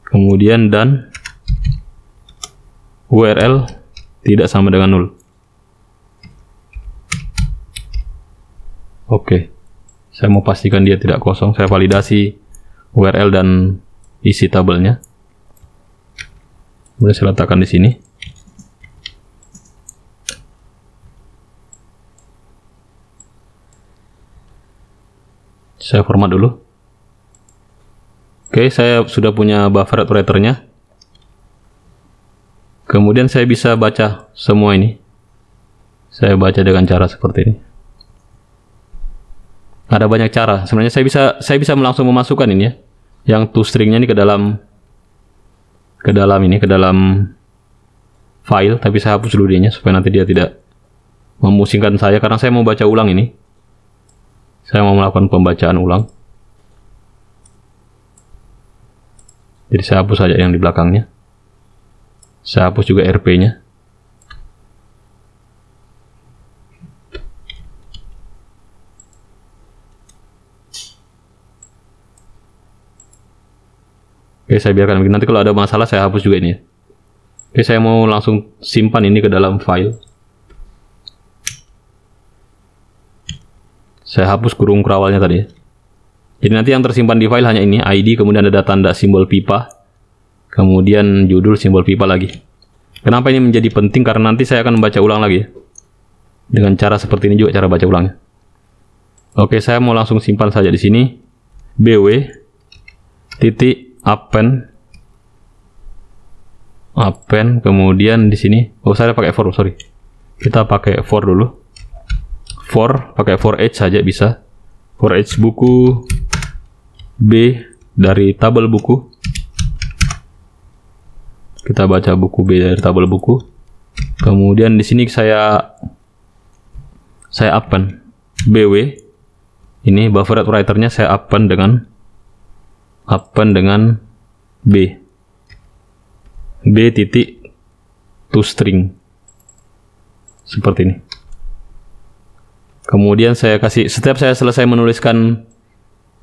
[SPEAKER 1] Kemudian dan URL tidak sama dengan null. Oke. Saya mau pastikan dia tidak kosong. Saya validasi URL dan isi tabelnya. Kemudian saya letakkan di sini. Saya format dulu. Oke, saya sudah punya buffer operatornya. Kemudian saya bisa baca semua ini. Saya baca dengan cara seperti ini. Ada banyak cara. Sebenarnya saya bisa langsung memasukkan ini ya, yang toString-nya ini ke dalam file, tapi saya hapus dulu dia supaya nanti dia tidak memusingkan saya karena saya mau baca ulang ini. Saya mau melakukan pembacaan ulang. Jadi saya hapus saja yang di belakangnya. Saya hapus juga RP-nya. Oke, saya biarkan begini. Nanti kalau ada masalah saya hapus juga ini ya. Oke, saya mau langsung simpan ini ke dalam file. Saya hapus kurung kerawalnya tadi ya. Jadi nanti yang tersimpan di file hanya ini, ID, kemudian ada tanda simbol pipa, kemudian judul simbol pipa lagi. Kenapa ini menjadi penting? Karena nanti saya akan membaca ulang lagi ya. Dengan cara seperti ini juga cara baca ulangnya. Oke, saya mau langsung simpan saja di sini. bw titik append, kemudian di sini, saya pakai for, sorry. Kita pakai for dulu. Pakai for each saja bisa. For each buku B dari tabel buku. Kita baca buku B dari tabel buku. Kemudian di sini saya append bw. Ini buffer writer-nya saya append dengan B titik toString seperti ini. Kemudian saya kasih, setiap saya selesai menuliskan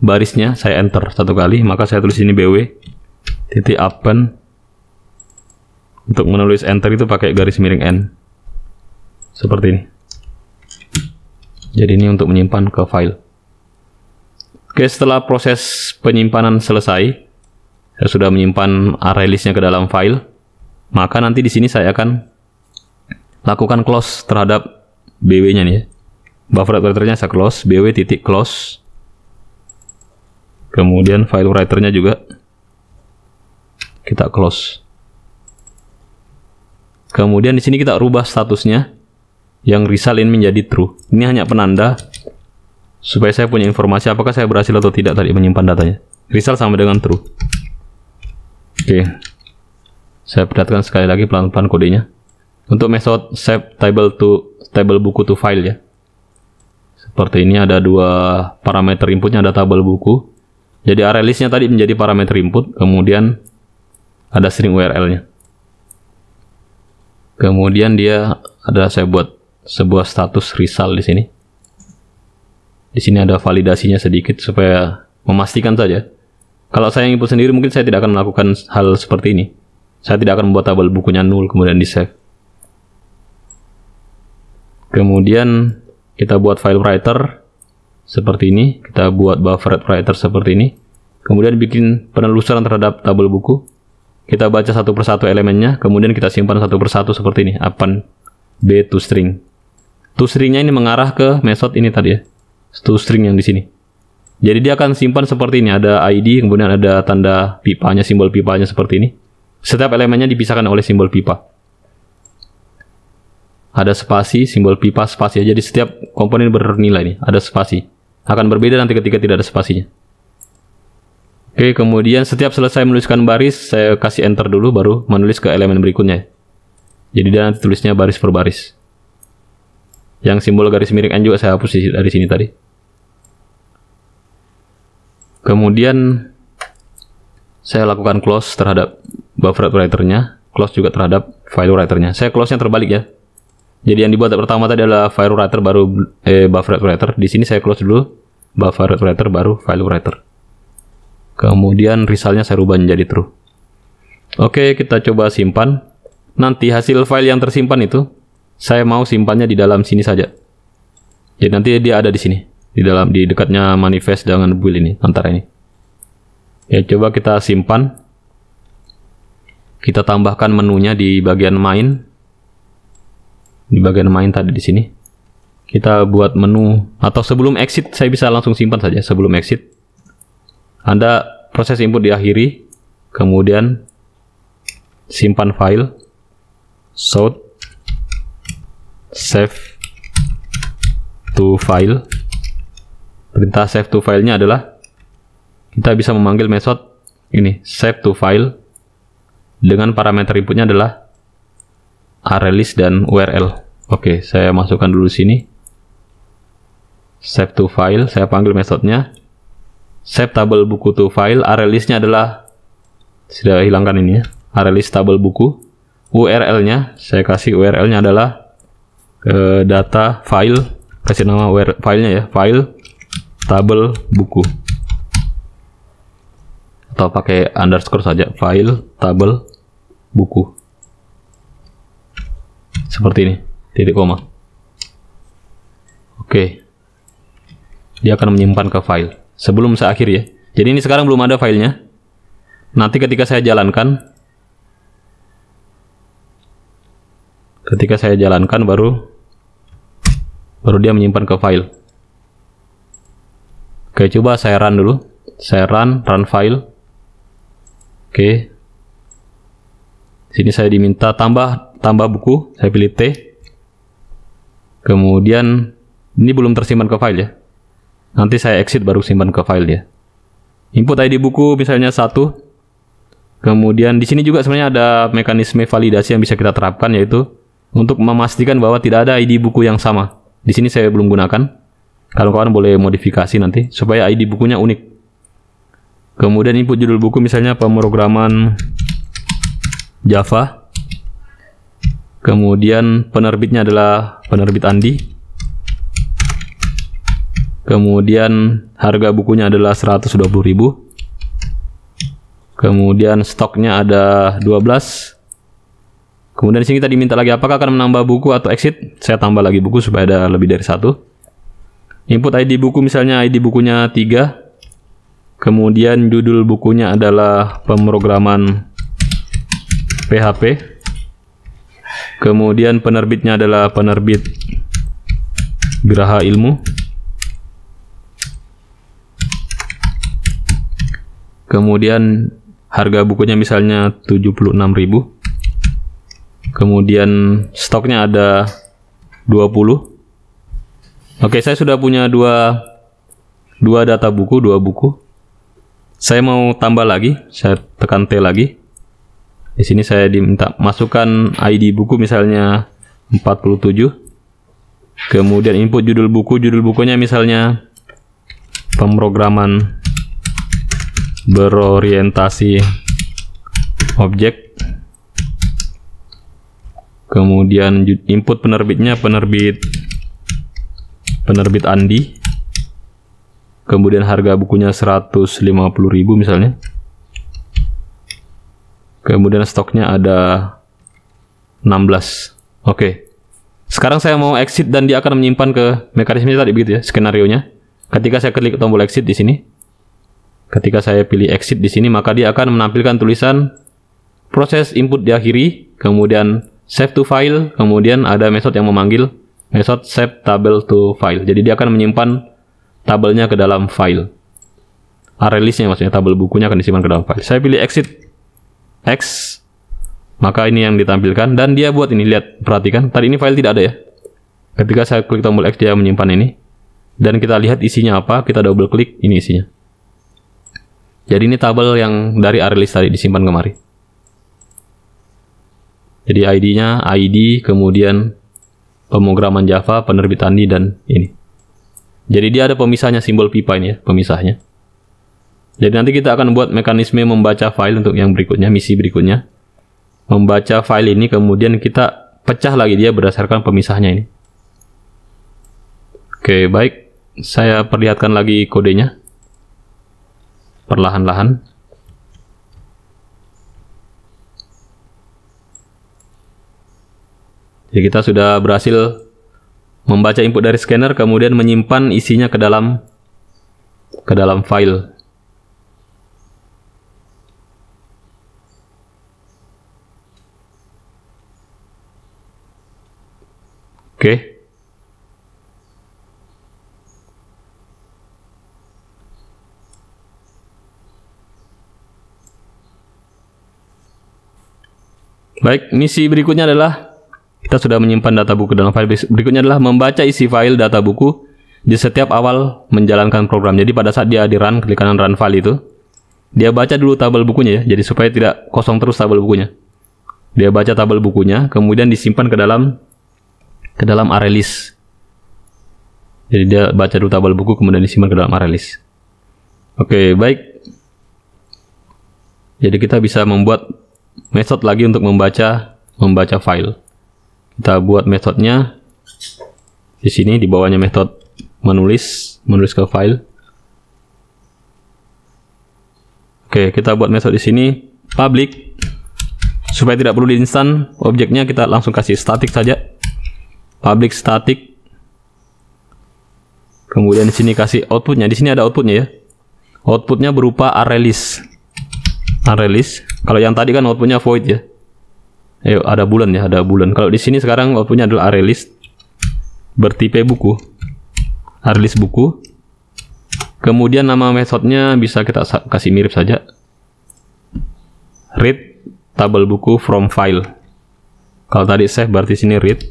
[SPEAKER 1] barisnya, saya enter satu kali, maka saya tulis ini bw titik append. Untuk menulis enter itu pakai garis miring N seperti ini. Jadi ini untuk menyimpan ke file. Oke, setelah proses penyimpanan selesai, saya sudah menyimpan array listnya ke dalam file, maka nanti di sini saya akan lakukan close terhadap bw-nya nih ya. Buffer writer-nya saya close, bw titik close. Kemudian file writer-nya juga kita close. Kemudian di sini kita rubah statusnya yang result in menjadi true. Ini hanya penanda supaya saya punya informasi apakah saya berhasil atau tidak tadi menyimpan datanya. Result sama dengan true. Oke. Saya perhatikan sekali lagi pelan-pelan kodenya. Untuk metode save table buku to file ya. Seperti ini ada dua parameter inputnya, ada tabel buku. Jadi array listnya tadi menjadi parameter input, kemudian ada string URL-nya. Kemudian saya buat sebuah status result di sini. Di sini ada validasinya sedikit supaya memastikan saja. Kalau saya input sendiri mungkin saya tidak akan melakukan hal seperti ini. Saya tidak akan membuat tabel bukunya null kemudian di save. Kemudian kita buat file writer seperti ini. Kita buat buffer writer seperti ini. Kemudian bikin penelusuran terhadap tabel buku. Kita baca satu persatu elemennya. Kemudian kita simpan satu persatu seperti ini. Append B toString. toString-nya ini mengarah ke method ini tadi ya. toString yang di sini. Jadi dia akan simpan seperti ini. Ada ID, kemudian ada tanda pipanya, simbol pipanya seperti ini. Setiap elemennya dipisahkan oleh simbol pipa. Ada spasi, simbol pipa, spasi. Jadi setiap komponen bernilai nih, ada spasi. Akan berbeda nanti ketika tidak ada spasinya. Oke, kemudian setiap selesai menuliskan baris, saya kasih enter dulu, baru menulis ke elemen berikutnya. Jadi dia nanti tulisnya baris per baris. Yang simbol garis miring N juga saya hapus dari sini tadi. Kemudian saya lakukan close terhadap buffer writer-nya, close juga terhadap file writer-nya. Saya close-nya terbalik ya. Jadi yang dibuat pertama tadi adalah file writer baru buffer writer. Di sini saya close dulu buffer writer baru file writer. Kemudian resultnya saya rubah menjadi true. Oke, kita coba simpan. Nanti hasil file yang tersimpan itu saya mau simpannya di dalam sini saja. Jadi nanti dia ada di sini, di dekatnya manifest dengan build ini, antara ini. Ya, coba kita simpan. Kita tambahkan menunya di bagian main. Di bagian main tadi di sini. Kita buat menu, atau sebelum exit saya bisa langsung simpan saja sebelum exit. Anda proses input diakhiri, kemudian simpan file, sort, save to file. Perintah save to file-nya adalah kita bisa memanggil metode ini, save to file, dengan parameter inputnya adalah arraylist dan URL. Oke, saya masukkan dulu sini. Save to file, saya panggil metodenya. Save tabel buku to file, arraylist-nya adalah, sudah hilangkan ini ya, arraylist tabel buku. URL-nya, saya kasih URL-nya adalah data file, kasih nama filenya ya, file tabel buku. Atau pakai underscore saja, file tabel buku. Seperti ini, titik koma. Oke. Dia akan menyimpan ke file. Sebelum saya akhiri ya. Jadi ini sekarang belum ada filenya. Nanti ketika saya jalankan, baru dia menyimpan ke file. Oke, coba saya run dulu. Saya run file. Oke. Sini saya diminta tambah buku, saya pilih T. Kemudian ini belum tersimpan ke file ya. Nanti saya exit baru simpan ke file ya. Input ID buku misalnya 1. Kemudian di sini juga sebenarnya ada mekanisme validasi yang bisa kita terapkan, yaitu untuk memastikan bahwa tidak ada ID buku yang sama. Di sini saya belum gunakan. Kawan-kawan boleh modifikasi nanti supaya ID bukunya unik. Kemudian input judul buku misalnya pemrograman Java. Kemudian penerbitnya adalah penerbit Andi. Kemudian harga bukunya adalah 120.000. Kemudian stoknya ada 12. Kemudian di sini kita diminta lagi apakah akan menambah buku atau exit. Saya tambah lagi buku supaya ada lebih dari 1. Input ID buku misalnya ID bukunya 3. Kemudian judul bukunya adalah pemrograman PHP. Kemudian penerbitnya adalah penerbit Geraha Ilmu. Kemudian harga bukunya misalnya 76.000. Kemudian stoknya ada 20. Oke, saya sudah punya dua data buku, 2 buku. Saya mau tambah lagi, saya tekan T lagi. Di sini saya diminta masukkan ID buku misalnya 47. Kemudian input judul bukunya misalnya pemrograman berorientasi objek. Kemudian input penerbitnya penerbit Andi. Kemudian harga bukunya 150.000 misalnya. Kemudian stoknya ada 16. Oke. Sekarang saya mau exit dan dia akan menyimpan ke mekanismenya tadi begitu ya, skenarionya. Ketika saya klik tombol exit di sini. Ketika saya pilih exit di sini, maka dia akan menampilkan tulisan proses input diakhiri, kemudian save to file, kemudian ada metode yang memanggil metode save table to file. Jadi dia akan menyimpan tabelnya ke dalam file. Arraylist-nya maksudnya tabel bukunya akan disimpan ke dalam file. Saya pilih exit X, maka ini yang ditampilkan dan dia buat ini, lihat, perhatikan. Tadi ini file tidak ada ya. Ketika saya klik tombol X dia menyimpan ini. Dan kita lihat isinya apa, kita double klik, ini isinya. Jadi ini tabel yang dari arraylist tadi disimpan kemari. Jadi ID-nya ID, kemudian pemrograman Java, penerbit Andi, dan ini. Jadi dia ada pemisahnya, simbol pipa ini ya, pemisahnya. Jadi nanti kita akan buat mekanisme membaca file untuk yang berikutnya, misi berikutnya. Membaca file ini, kemudian kita pecah lagi dia berdasarkan pemisahnya ini. Oke, baik. Saya perlihatkan lagi kodenya. Perlahan-lahan. Jadi kita sudah berhasil membaca input dari scanner, kemudian menyimpan isinya ke dalam file. Oke. Baik, misi berikutnya adalah kita sudah menyimpan data buku dalam file. Berikutnya adalah membaca isi file data buku di setiap awal menjalankan program. Jadi pada saat dia di run, klik kanan run file itu, dia baca dulu tabel bukunya ya. Jadi supaya tidak kosong terus tabel bukunya. Dia baca tabel bukunya, kemudian disimpan ke dalam array list. Jadi dia baca dulu tabel buku, kemudian disimpan ke dalam array list. Oke, baik. Jadi kita bisa membuat metode lagi untuk membaca file. Kita buat metodenya di sini, di bawahnya metode menulis ke file. Oke, kita buat metode di sini public supaya tidak perlu diinstan objeknya, kita langsung kasih static saja. Public static. Kemudian di sini kasih outputnya. Di sini ada outputnya ya. Outputnya berupa array list. Array list. Kalau yang tadi kan outputnya void ya. Ayo, ada bulan ya, ada bulan. Kalau di sini sekarang outputnya adalah array list bertipe buku. Array list buku. Kemudian nama metodenya bisa kita kasih mirip saja. Read tabel buku from file. Kalau tadi save berarti sini read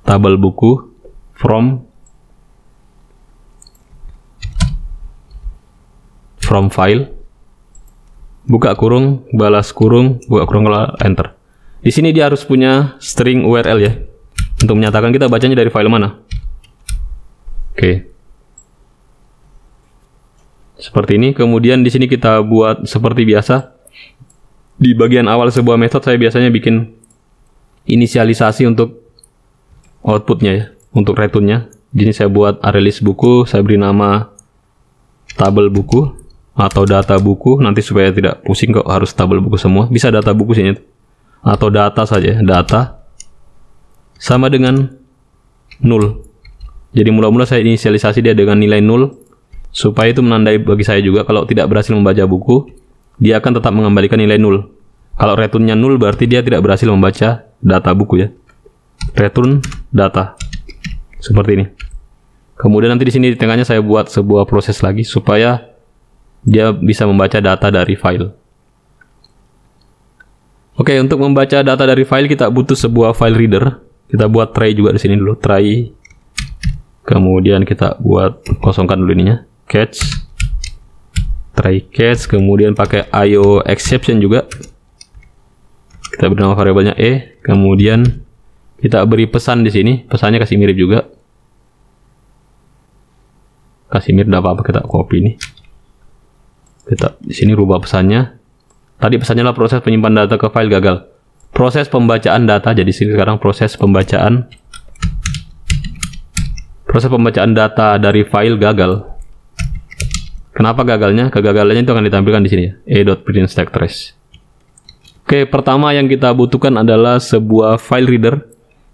[SPEAKER 1] tabel buku from file. Buka kurung, balas kurung, buka kurung, enter. Di sini dia harus punya string URL ya, untuk menyatakan kita bacanya dari file mana. Oke. Seperti ini. Kemudian di sini kita buat seperti biasa. Di bagian awal sebuah metode saya biasanya bikin inisialisasi untuk outputnya ya, untuk returnnya. Di sini saya buat array list buku, saya beri nama tabel buku atau data buku, nanti supaya tidak pusing kok harus tabel buku semua. Bisa data buku sini atau data saja, data sama dengan 0. Jadi mula-mula saya inisialisasi dia dengan nilai 0 supaya itu menandai bagi saya juga kalau tidak berhasil membaca buku, dia akan tetap mengembalikan nilai 0. Kalau returnnya 0 berarti dia tidak berhasil membaca data buku ya. Return data. Seperti ini. Kemudian nanti di sini di tengahnya saya buat sebuah proses lagi supaya dia bisa membaca data dari file. Oke, untuk membaca data dari file kita butuh sebuah file reader. Kita buat try juga di sini dulu, try. Kemudian kita buat kosongkan dulu ininya, catch. Try catch, kemudian pakai IO exception juga. Kita beri nama variabelnya e, kemudian kita beri pesan di sini, pesannya kasih mirip juga. Kasih mirip, tidak apa-apa, kita copy ini. Kita di sini rubah pesannya. Tadi pesannya adalah proses penyimpanan data ke file gagal. Proses pembacaan data, jadi sini sekarang proses pembacaan data dari file gagal. Kenapa gagalnya? Kegagalannya itu akan ditampilkan di sini ya. e.printStackTrace. Oke, pertama yang kita butuhkan adalah sebuah file reader.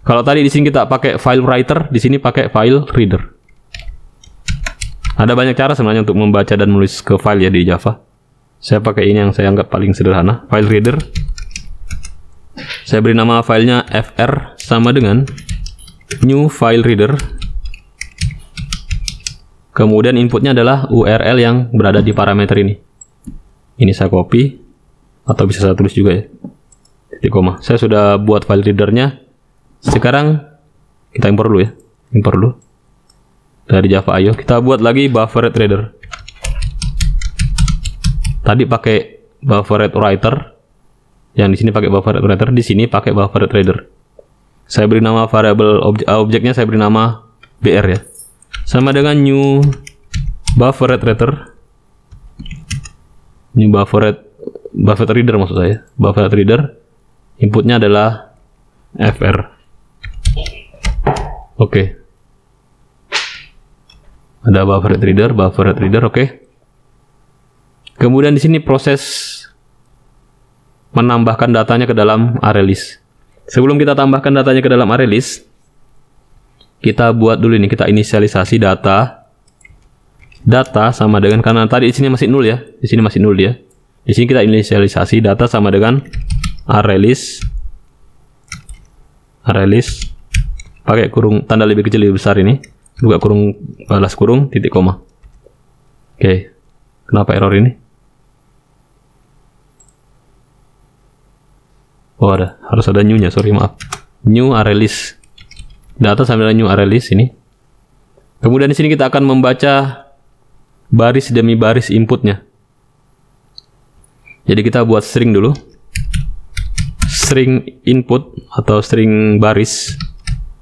[SPEAKER 1] Kalau tadi di sini kita pakai file writer, di sini pakai file reader. Ada banyak cara sebenarnya untuk membaca dan menulis ke file ya di Java. Saya pakai ini yang saya anggap paling sederhana, file reader. Saya beri nama filenya fr sama dengan new file reader. Kemudian inputnya adalah URL yang berada di parameter ini. Ini saya copy atau bisa saya tulis juga ya. Titik koma. Saya sudah buat file readernya. Sekarang kita impor dulu ya. Impor dulu. Dari Java IO kita buat lagi buffered reader. Tadi pakai buffered writer, yang di sini pakai buffered writer, di sini pakai buffered reader. Saya beri nama variabel objeknya, saya beri nama br ya, sama dengan new buffered reader. New buffered reader maksud saya. Buffered reader inputnya adalah fr. Oke. Ada buffer reader, oke. Kemudian di sini proses menambahkan datanya ke dalam ArrayList. Sebelum kita tambahkan datanya ke dalam ArrayList, kita buat dulu ini, kita inisialisasi data sama dengan, karena tadi di sini masih nol ya, di sini masih nol dia. Di sini kita inisialisasi data sama dengan ArrayList pakai kurung tanda lebih kecil lebih besar ini, buka kurung balas kurung titik koma. Oke. Kenapa error ini? Oh ada, harus ada new-nya, sorry maaf. New ArrayList. Data sama dengan new ArrayList ini. Kemudian di sini kita akan membaca baris demi baris inputnya. Jadi kita buat string dulu. String input atau string baris.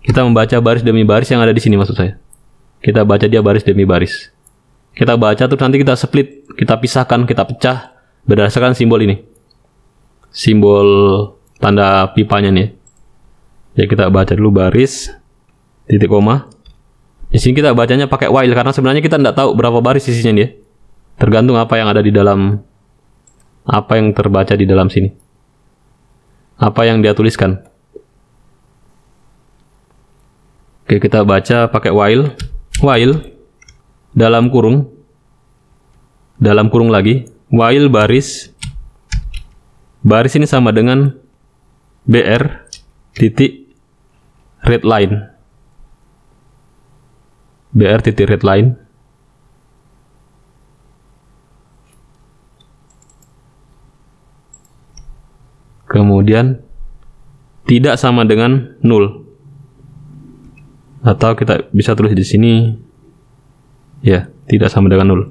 [SPEAKER 1] Kita membaca baris demi baris yang ada di sini maksud saya. Kita baca dia baris demi baris. Kita baca terus nanti kita split, kita pisahkan, kita pecah berdasarkan simbol ini. Simbol tanda pipanya nih. Ya kita baca dulu baris titik koma. Di sini kita bacanya pakai while karena sebenarnya kita tidak tahu berapa baris isinya dia. Tergantung apa yang ada di dalam, apa yang terbaca di dalam sini. Apa yang dia tuliskan. Oke, kita baca pakai while dalam kurung lagi, while baris ini sama dengan br titik readline, kemudian tidak sama dengan null, atau kita bisa tulis di sini ya, tidak sama dengan null.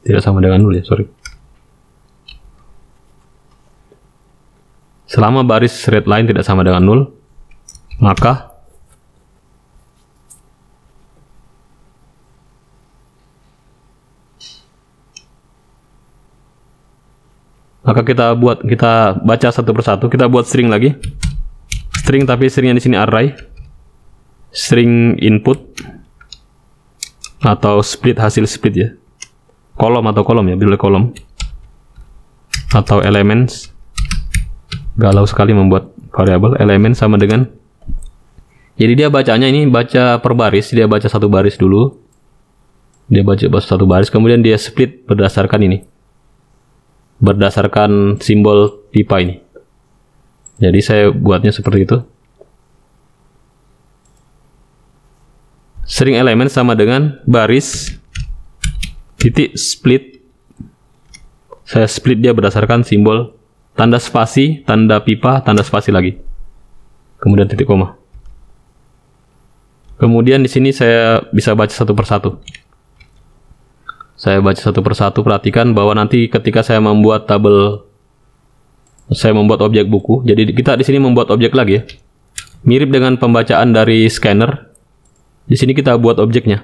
[SPEAKER 1] Tidak sama dengan null ya, sorry. Selama baris readline tidak sama dengan null, maka kita baca satu persatu. Kita buat string lagi. String tapi stringnya di sini array. String input atau split, hasil split ya. Kolom ya, pilih kolom. Atau elements. Galau sekali membuat variabel. Element sama dengan, jadi dia bacanya ini baca per baris. Dia baca satu baris dulu. Dia baca satu baris, kemudian dia split berdasarkan ini. Berdasarkan simbol pipa ini. Jadi saya buatnya seperti itu. String element sama dengan baris titik split. Saya split dia berdasarkan simbol tanda spasi, tanda pipa, tanda spasi lagi. Kemudian titik koma. Kemudian di sini saya bisa baca satu persatu. Saya baca satu persatu, perhatikan bahwa nanti ketika saya membuat tabel, saya membuat objek buku. Jadi kita di sini membuat objek lagi ya. Mirip dengan pembacaan dari scanner. Di sini kita buat objeknya.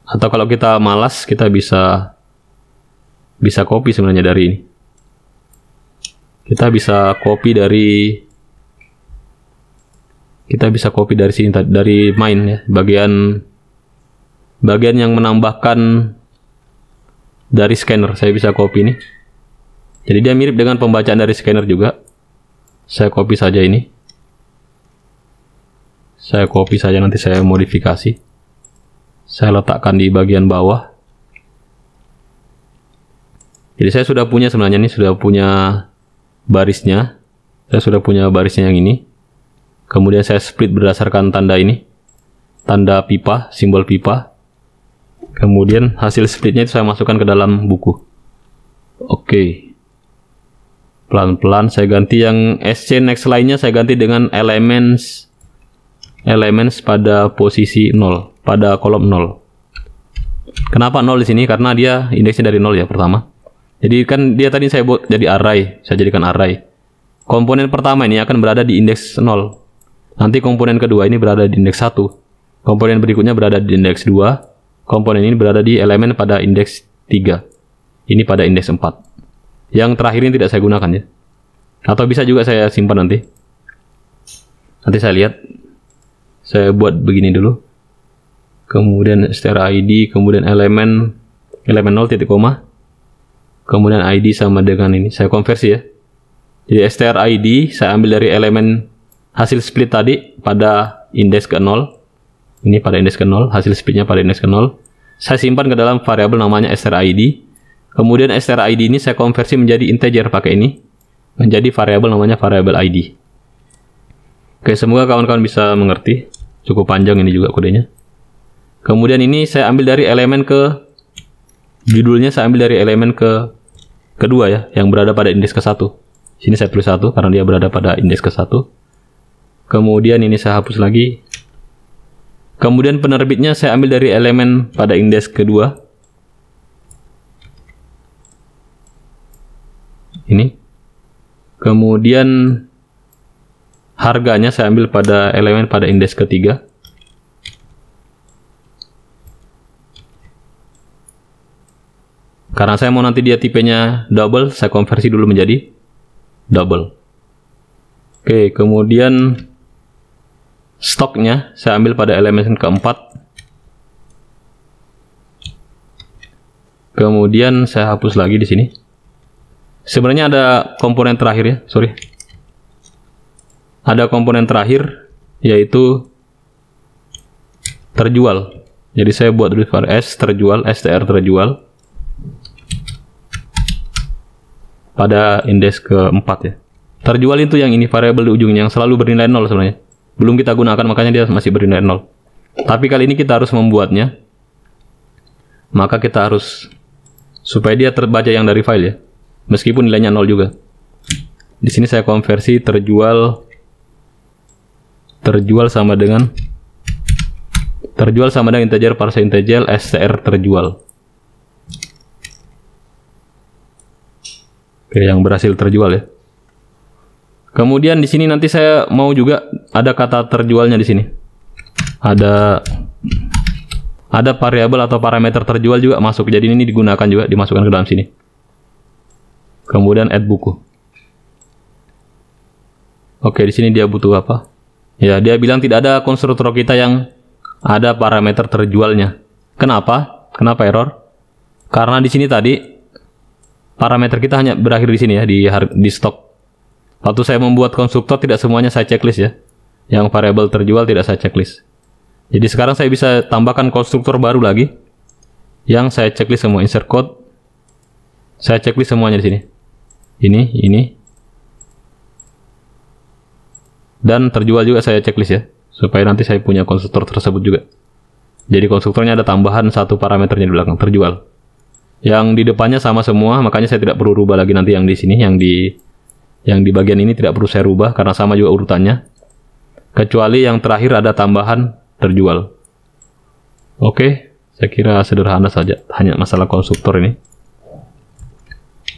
[SPEAKER 1] Atau kalau kita malas, kita bisa copy sebenarnya dari ini. Kita bisa copy dari sini, dari main ya, bagian yang menambahkan dari scanner. Saya bisa copy ini. Jadi dia mirip dengan pembacaan dari scanner juga. Saya copy saja ini. Saya copy saja, nanti saya modifikasi. Saya letakkan di bagian bawah. Jadi saya sudah punya sebenarnya nih, sudah punya barisnya. Saya sudah punya barisnya yang ini. Kemudian saya split berdasarkan tanda ini. Tanda pipa, simbol pipa. Kemudian hasil splitnya itu saya masukkan ke dalam buku. Oke. Pelan-pelan saya ganti yang SC next line-nya, saya ganti dengan elements pada posisi 0, pada kolom 0. Kenapa 0 di sini? Karena dia indeksnya dari 0 ya pertama. Jadi kan dia tadi saya buat jadi array, saya jadikan array. Komponen pertama ini akan berada di indeks 0. Nanti komponen kedua ini berada di indeks 1. Komponen berikutnya berada di indeks 2. Komponen ini berada di elemen pada indeks 3. Ini pada indeks 4. Yang terakhir ini tidak saya gunakan ya. Atau bisa juga saya simpan nanti. Nanti saya lihat. Saya buat begini dulu. Kemudian str_id, kemudian elemen 0 titik koma. Kemudian ID sama dengan ini. Saya konversi ya. Jadi str_id saya ambil dari elemen hasil split tadi pada indeks ke 0. Ini pada indeks ke 0, hasil splitnya pada indeks ke 0. Saya simpan ke dalam variabel namanya str_id. Kemudian str_id ini saya konversi menjadi integer pakai ini. Menjadi variabel namanya variabel id. Oke, semoga kawan-kawan bisa mengerti. Cukup panjang ini juga kodenya. Kemudian ini saya ambil dari elemen judulnya saya ambil dari elemen kedua ya, yang berada pada indeks ke-1. Sini saya tulis 1 karena dia berada pada indeks ke-1. Kemudian ini saya hapus lagi. Kemudian penerbitnya saya ambil dari elemen pada indeks kedua. Ini. Kemudian harganya saya ambil pada elemen pada indeks ketiga. Karena saya mau nanti dia tipenya double, saya konversi dulu menjadi double. Oke, kemudian stoknya saya ambil pada elemen keempat. Kemudian saya hapus lagi di sini. Sebenarnya ada komponen terakhir ya, sorry. Ada komponen terakhir yaitu terjual. Jadi saya buat dulu var s terjual, str terjual pada indeks keempat ya. Terjual itu yang ini variabel di ujungnya yang selalu bernilai 0 sebenarnya. Belum kita gunakan makanya dia masih bernilai 0. Tapi kali ini kita harus membuatnya. Maka kita harus supaya dia terbaca yang dari file ya. Meskipun nilainya 0 juga. Di sini saya konversi terjual sama dengan integer parse integer str terjual. Oke, yang berhasil terjual ya. Kemudian di sini nanti saya mau juga ada kata terjualnya di sini. Ada variabel atau parameter terjual juga masuk. Jadi ini digunakan juga, dimasukkan ke dalam sini. Kemudian add buku. Oke, di sini dia butuh apa? Ya, dia bilang tidak ada konstruktor kita yang ada parameter terjualnya. Kenapa? Kenapa error? Karena di sini tadi parameter kita hanya berakhir di sini ya, di stok. Waktu saya membuat konstruktor tidak semuanya saya checklist ya. Yang variabel terjual tidak saya checklist. Jadi sekarang saya bisa tambahkan konstruktor baru lagi yang saya checklist semua, insert code. Saya checklist semuanya di sini. Ini. Dan terjual juga saya checklist ya, supaya nanti saya punya konstruktor tersebut juga. Jadi konstruktornya ada tambahan satu parameternya di belakang, terjual. Yang di depannya sama semua, makanya saya tidak perlu rubah lagi nanti yang di sini, yang di bagian ini tidak perlu saya rubah karena sama juga urutannya. Kecuali yang terakhir ada tambahan terjual. Oke, saya kira sederhana saja, hanya masalah konstruktor ini.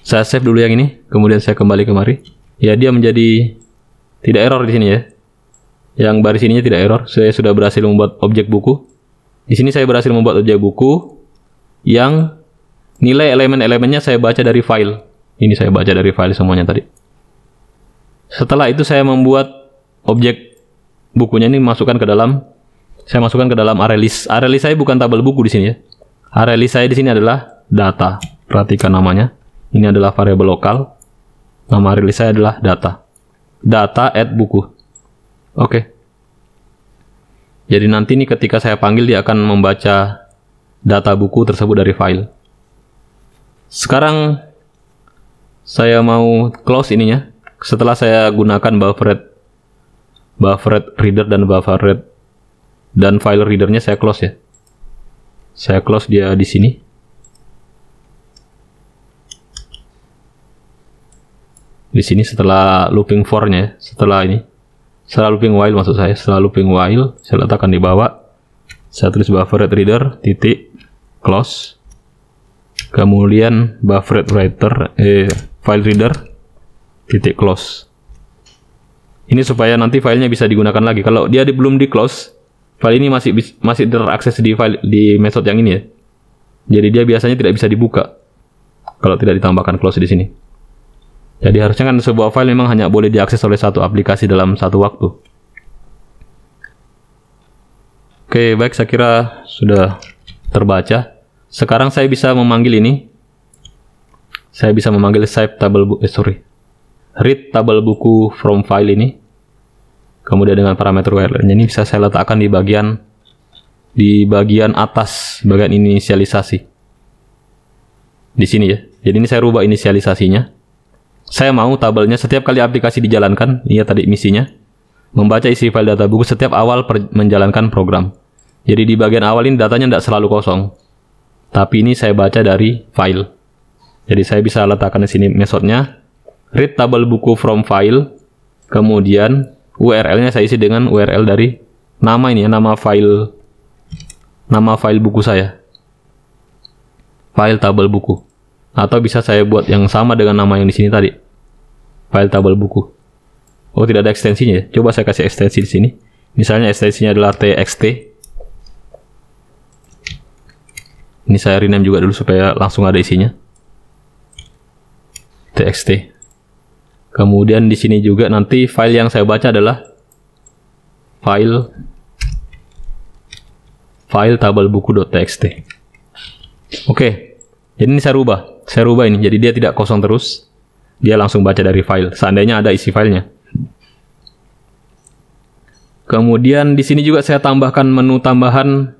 [SPEAKER 1] Saya save dulu yang ini, kemudian saya kembali kemari. Ya, dia menjadi tidak error di sini ya. Yang baris ininya tidak error. Saya sudah berhasil membuat objek buku. Di sini saya berhasil membuat objek buku yang nilai elemen-elemennya saya baca dari file. Ini saya baca dari file semuanya tadi. Setelah itu saya membuat objek bukunya ini saya masukkan ke dalam array list. Array list saya bukan tabel buku di sini ya. Array list saya di sini adalah data. Perhatikan namanya. Ini adalah variabel lokal. Nama array list saya adalah data. Data add buku. Oke. Jadi nanti nih ketika saya panggil dia akan membaca data buku tersebut dari file. Sekarang saya mau close ininya. Setelah saya gunakan buffered reader dan file readernya saya close ya. Saya close dia di sini. Di sini setelah looping for-nya, setelah looping while maksud saya, setelah looping while saya letakkan di bawah. Saya tulis buffered reader titik close. Kemudian buffered file reader titik close. Ini supaya nanti filenya bisa digunakan lagi. Kalau dia belum di close, file ini masih terakses di metode yang ini ya. Jadi dia biasanya tidak bisa dibuka kalau tidak ditambahkan close di sini. Jadi harusnya kan sebuah file memang hanya boleh diakses oleh satu aplikasi dalam satu waktu. Oke, baik, saya kira sudah terbaca. Sekarang saya bisa memanggil ini. Saya bisa memanggil save table book, read tabel buku from file ini. Kemudian dengan parameter URL ini bisa saya letakkan di bagian atas, bagian inisialisasi. Di sini ya. Jadi ini saya rubah inisialisasinya. Saya mau tabelnya setiap kali aplikasi dijalankan, ini tadi misinya, membaca isi file data buku setiap awal menjalankan program. Jadi di bagian awal ini datanya tidak selalu kosong. Tapi ini saya baca dari file. Jadi saya bisa letakkan di sini metodenya read tabel buku from file. Kemudian URL-nya saya isi dengan URL dari nama ini ya, nama file buku saya. File tabel buku. Atau bisa saya buat yang sama dengan nama yang di sini tadi. File tabel buku. Oh, tidak ada ekstensinya ya. Coba saya kasih ekstensi di sini. Misalnya ekstensinya adalah txt. Ini saya rename juga dulu supaya langsung ada isinya. txt. Kemudian di sini juga nanti file yang saya baca adalah file tabel buku.txt. Oke. Jadi ini saya rubah ini. Jadi dia tidak kosong terus. Dia langsung baca dari file. Seandainya ada isi filenya. Kemudian di sini juga saya tambahkan menu tambahan.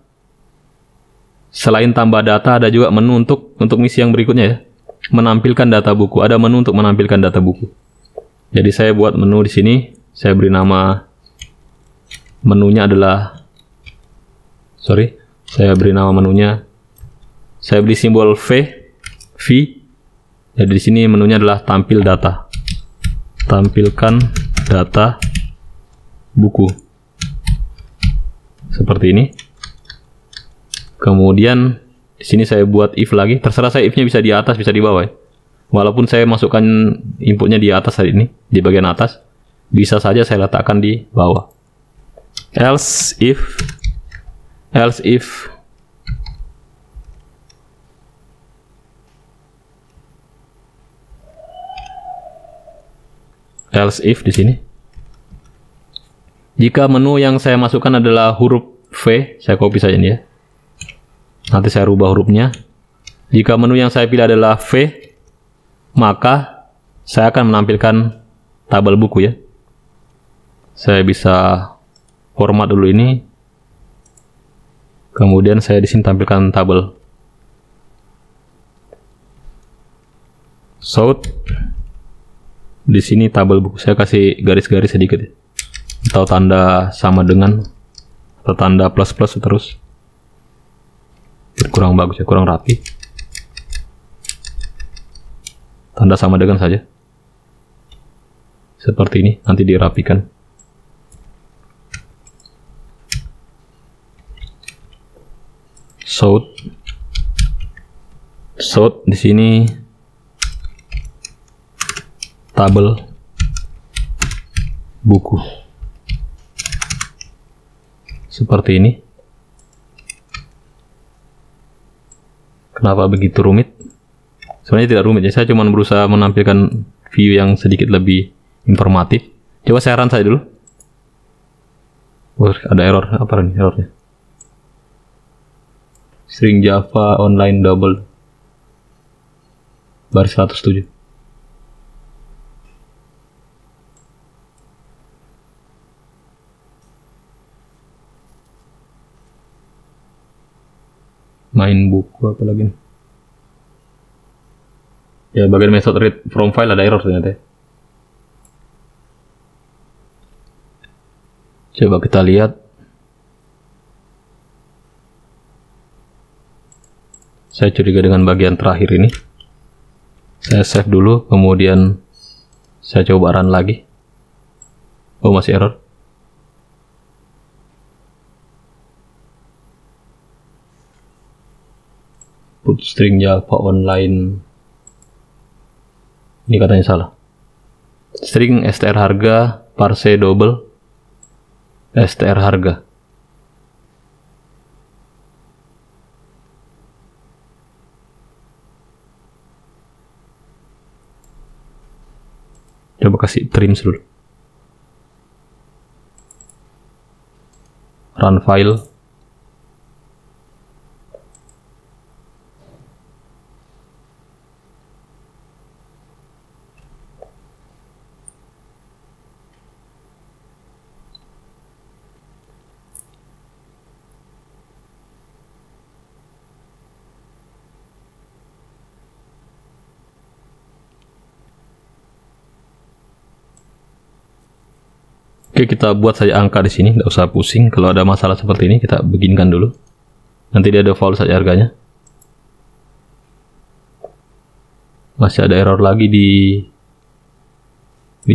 [SPEAKER 1] Selain tambah data, ada juga menu untuk misi yang berikutnya ya. Menampilkan data buku. Ada menu untuk menampilkan data buku. Jadi saya buat menu di sini. Saya beri nama menunya adalah saya beri nama menunya. Saya beri simbol V. Jadi di sini menunya adalah tampil data. Tampilkan data buku. Seperti ini. Kemudian di sini saya buat if lagi. Terserah saya if-nya bisa di atas, bisa di bawah ya. Walaupun saya masukkan inputnya di atas tadi ini, di bagian atas, bisa saja saya letakkan di bawah. Else if di sini. Jika menu yang saya masukkan adalah huruf V, saya copy saja ini ya. Nanti saya rubah hurufnya. Jika menu yang saya pilih adalah V, maka saya akan menampilkan tabel buku ya. Saya bisa format dulu ini. Kemudian saya di sini tampilkan tabel. Sort. Di sini tabel buku. Saya kasih garis-garis sedikit ya. Atau tanda sama dengan, atau tanda plus-plus terus. Kurang bagus ya, kurang rapi. Tanda sama dengan saja. Seperti ini, nanti dirapikan. Sort di sini tabel buku. Seperti ini. Kenapa begitu rumit? Sebenarnya tidak rumit ya, saya cuma berusaha menampilkan view yang sedikit lebih informatif. Coba saya run saja dulu. Oh, ada error. Apa ini errornya? String Java online double baris 107. Main buku apa lagi? Ya, bagian method read from file ada error ternyata. Coba kita lihat. Saya curiga dengan bagian terakhir ini. Saya save dulu, kemudian saya coba run lagi. Oh, masih error. Put string Java online. Ini katanya salah. String str harga parse double str harga. Coba kasih trim dulu. Run file. Oke, kita buat saja angka di sini, nggak usah pusing. Kalau ada masalah seperti ini, kita beginikan dulu. Nanti dia default saja harganya. Masih ada error lagi di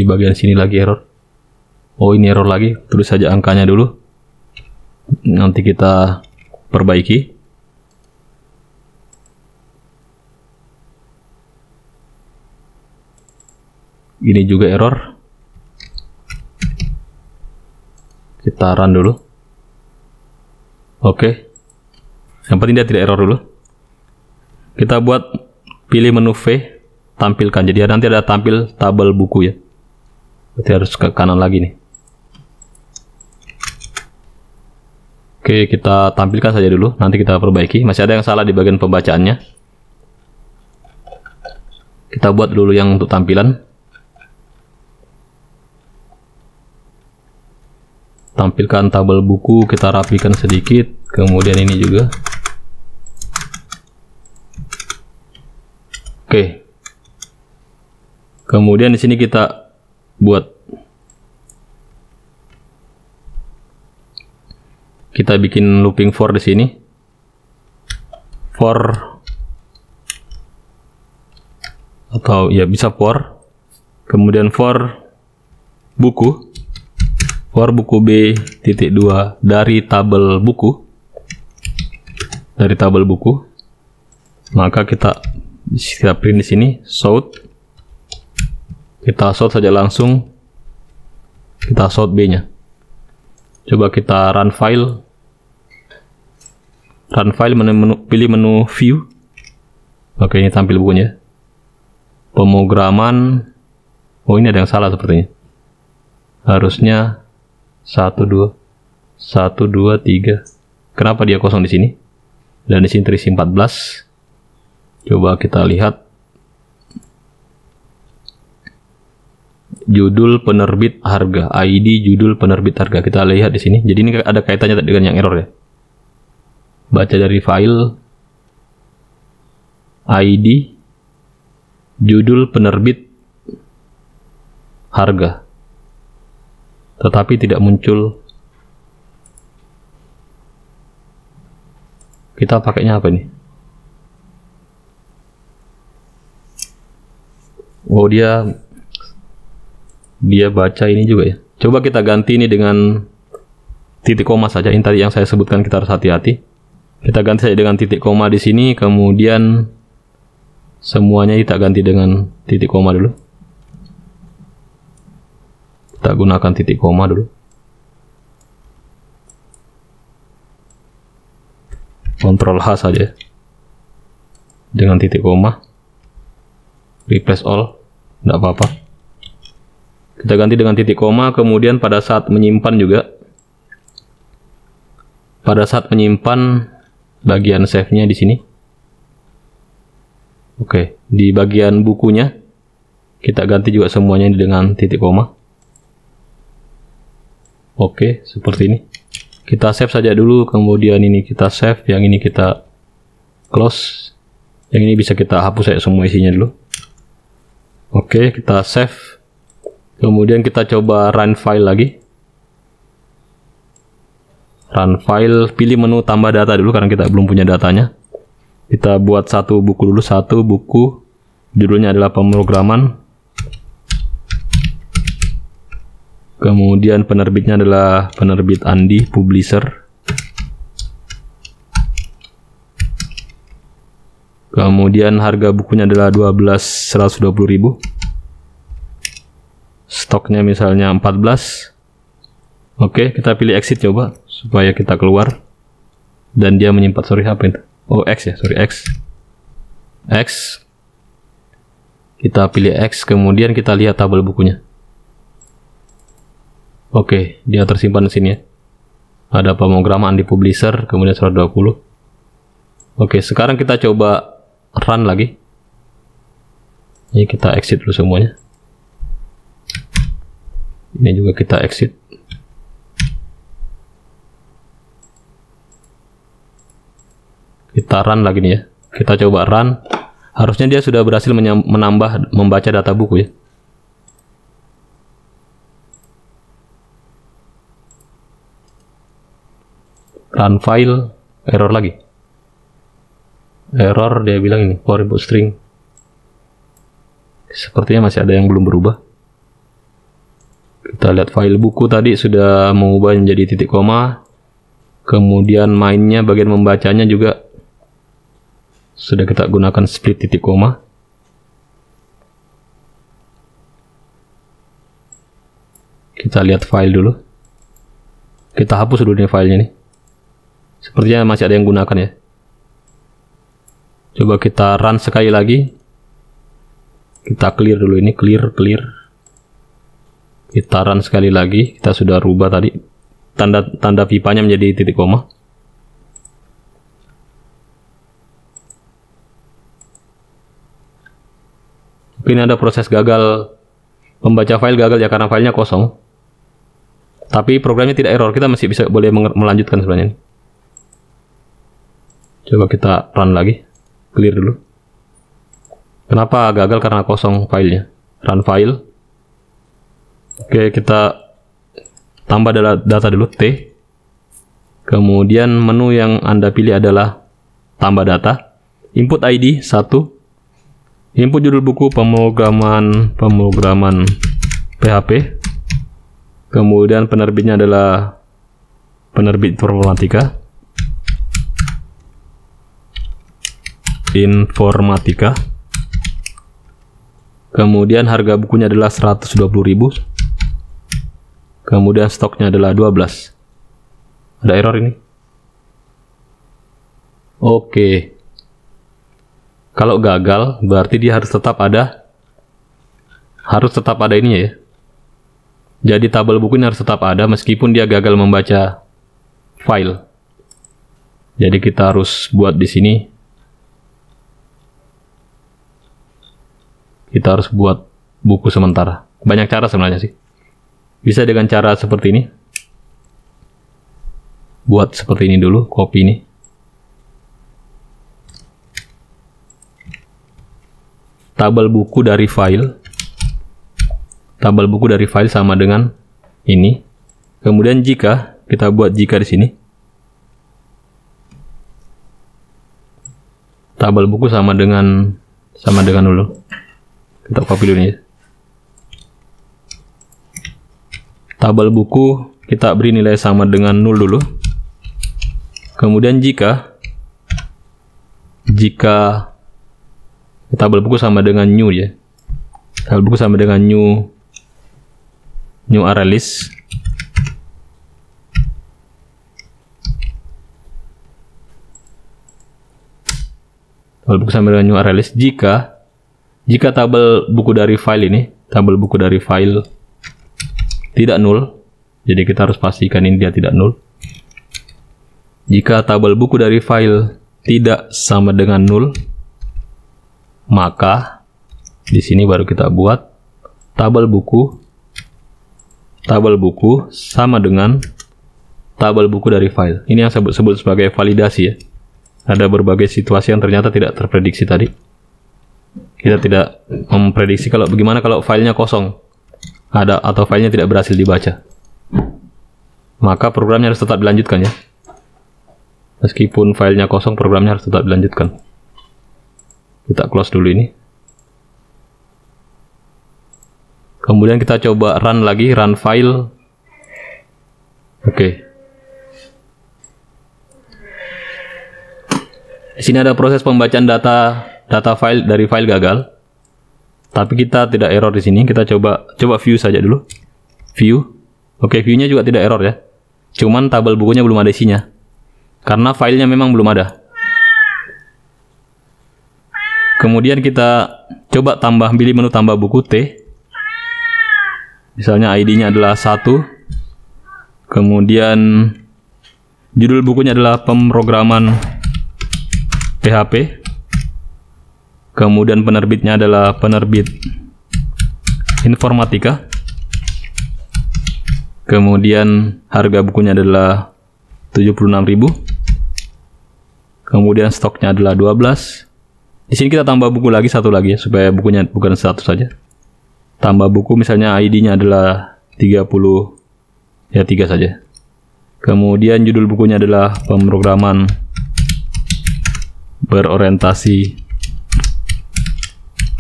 [SPEAKER 1] bagian sini lagi error. Oh, ini error lagi. Tulis saja angkanya dulu. Nanti kita perbaiki. Ini juga error. Kita run dulu. Oke. Yang penting dia tidak error dulu. Kita buat pilih menu V, tampilkan. Jadi nanti ada tampil tabel buku ya. Berarti harus ke kanan lagi nih. Oke, kita tampilkan saja dulu. Nanti kita perbaiki. Masih ada yang salah di bagian pembacaannya. Kita buat dulu yang untuk tampilan. Tampilkan tabel buku, kita rapikan sedikit. Kemudian ini juga. Oke. Kemudian di sini kita buat, kita bikin looping for di sini. For, atau ya bisa for. Kemudian for buku. For buku B.2 dari tabel buku. Dari tabel buku. Maka kita print di sini sort. Kita sort saja langsung. Kita sort B-nya. Coba kita run file. Run file, pilih menu view. Oke, ini tampil bukunya. Pemrograman. Oh, ini ada yang salah sepertinya. Harusnya 1, 2, 3. Kenapa dia kosong di sini? Dan di sini terisi 14. Coba kita lihat. Judul penerbit harga, ID judul penerbit harga. Kita lihat di sini. Jadi ini ada kaitannya dengan yang error ya. Baca dari file. ID judul penerbit harga. Tetapi tidak muncul. Kita pakainya apa nih? Oh, dia baca ini juga ya. Coba kita ganti ini dengan titik koma saja. Ini tadi yang saya sebutkan, kita harus hati-hati. Kita ganti saja dengan titik koma di sini, kemudian semuanya kita ganti dengan titik koma dulu. Kita gunakan titik koma dulu. Ctrl H saja. Dengan titik koma. Replace all. Tidak apa-apa. Kita ganti dengan titik koma. Kemudian pada saat menyimpan juga. Pada saat menyimpan bagian save-nya di sini. Oke. Di bagian bukunya. Kita ganti juga semuanya dengan titik koma. Oke, seperti ini. Kita save saja dulu, kemudian ini kita save, yang ini kita close. Yang ini bisa kita hapus saja semua isinya dulu. Oke, kita save. Kemudian kita coba run file lagi. Run file, pilih menu tambah data dulu karena kita belum punya datanya. Kita buat satu buku dulu, satu buku. Judulnya adalah pemrograman. Kemudian penerbitnya adalah penerbit Andi, publisher. Kemudian harga bukunya adalah 120.000. Stoknya misalnya 14. Oke, kita pilih exit coba supaya kita keluar. Dan dia menyimpan, sorry apa itu? Oh, X ya, sorry X. X. Kita pilih X, kemudian kita lihat tabel bukunya. Oke, dia tersimpan di sini ya. Ada pemrograman di publisher, kemudian 120. Oke, sekarang kita coba run lagi. Ini kita exit dulu semuanya. Ini juga kita exit. Kita run lagi nih ya. Kita coba run. Harusnya dia sudah berhasil membaca data buku ya. Run file, error lagi. Error, dia bilang ini for input string. Sepertinya masih ada yang belum berubah. Kita lihat file buku tadi sudah mengubah menjadi titik koma. Kemudian mainnya, bagian membacanya juga sudah kita gunakan split titik koma. Kita lihat file dulu. Kita hapus dulu nih filenya nih. Sepertinya masih ada yang gunakan ya. Coba kita run sekali lagi. Kita clear dulu ini, clear. Kita run sekali lagi. Kita sudah rubah tadi tanda pipanya menjadi titik koma. Ini ada proses gagal, membaca file gagal ya karena filenya kosong. Tapi programnya tidak error, kita masih boleh melanjutkan sebenarnya. Coba kita run lagi, clear dulu. Kenapa gagal? Karena kosong filenya. Run file. Oke, kita tambah data dulu T. Kemudian menu yang Anda pilih adalah tambah data. Input ID 1. Input judul buku pemrograman PHP. Kemudian penerbitnya adalah penerbit informatika. Kemudian harga bukunya adalah 120.000. Kemudian stoknya adalah 12. Ada error ini. Oke. Kalau gagal, berarti dia harus tetap ada ininya ya. Jadi tabel buku ini harus tetap ada meskipun dia gagal membaca file. Jadi kita harus buat di sini. Kita harus buat buku sementara. Banyak cara sebenarnya sih. Bisa dengan cara seperti ini. Buat seperti ini dulu, copy ini. Tabel buku dari file. Tabel buku dari file sama dengan ini. Kemudian jika kita buat jika di sini. Tabel buku sama dengan dulu. Kita copy dulu ya. Tabel buku kita beri nilai sama dengan 0 dulu. Kemudian jika tabel buku sama dengan new ya. Tabel buku sama dengan new array list. Tabel buku sama dengan new array list jika tabel buku dari file ini, tabel buku dari file tidak null. Jadi kita harus pastikan ini dia tidak null. Jika tabel buku dari file tidak sama dengan null, maka di sini baru kita buat tabel buku sama dengan tabel buku dari file. Ini yang sebut sebagai validasi ya. Ada berbagai situasi yang ternyata tidak terprediksi tadi. Kita tidak memprediksi bagaimana kalau filenya kosong atau filenya tidak berhasil dibaca. Maka programnya harus tetap dilanjutkan ya. Meskipun filenya kosong, programnya harus tetap dilanjutkan. Kita close dulu ini. Kemudian kita coba run lagi, run file. Oke. Di sini ada proses pembacaan data file dari file gagal. Tapi kita tidak error di sini. Kita coba view saja dulu. View. Oke, view-nya juga tidak error ya. Cuman tabel bukunya belum ada isinya. Karena filenya memang belum ada. Kemudian kita coba pilih menu tambah buku T. Misalnya ID-nya adalah 1. Kemudian judul bukunya adalah pemrograman PHP. Kemudian penerbitnya adalah penerbit informatika. Kemudian harga bukunya adalah 76.000. Kemudian stoknya adalah 12. Di sini kita tambah buku lagi satu lagi ya, supaya bukunya bukan 100 saja. Tambah buku misalnya ID-nya adalah 30, ya 3 saja. Kemudian judul bukunya adalah pemrograman berorientasi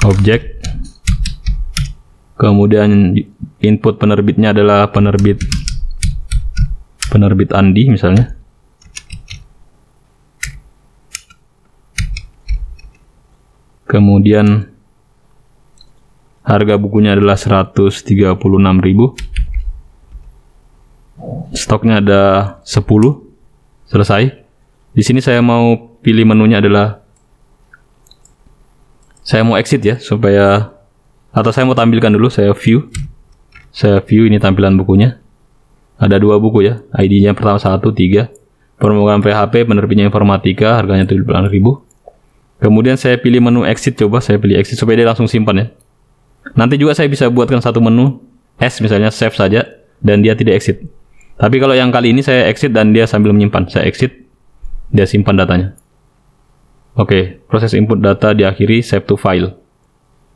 [SPEAKER 1] objek. Kemudian input penerbitnya adalah penerbit Andi misalnya. Kemudian harga bukunya adalah 136.000. Stoknya ada 10. Selesai. Di sini saya mau pilih menunya adalah, saya mau exit ya, supaya, atau saya mau tampilkan dulu, saya view ini tampilan bukunya. Ada 2 buku ya, ID-nya pertama 1, 3. Pemrograman PHP, penerbitnya informatika, harganya 76.000. Kemudian saya pilih menu exit, coba saya pilih exit supaya dia langsung simpan ya. Nanti juga saya bisa buatkan satu menu S misalnya, save saja, dan dia tidak exit. Tapi kalau yang kali ini saya exit dan dia sambil menyimpan, saya exit, dia simpan datanya. Oke, proses input data diakhiri, save to file.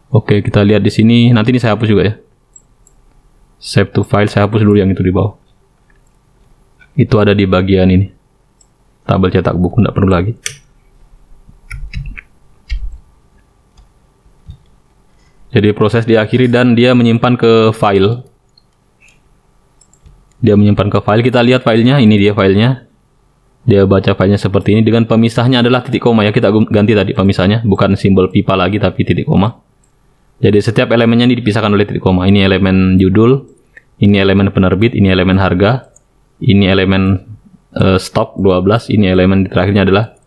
[SPEAKER 1] Oke, kita lihat di sini, nanti ini saya hapus juga ya. Save to file, saya hapus dulu yang itu di bawah. Itu ada di bagian ini. Tabel cetak buku, tidak perlu lagi. Jadi proses diakhiri dan dia menyimpan ke file. Kita lihat filenya, ini dia filenya. Dia baca filenya seperti ini, dengan pemisahnya adalah titik koma ya. Kita ganti tadi pemisahnya, bukan simbol pipa lagi tapi titik koma. Jadi setiap elemennya ini dipisahkan oleh titik koma. Ini elemen judul, ini elemen penerbit, ini elemen harga, ini elemen stok 12, ini elemen terakhirnya adalah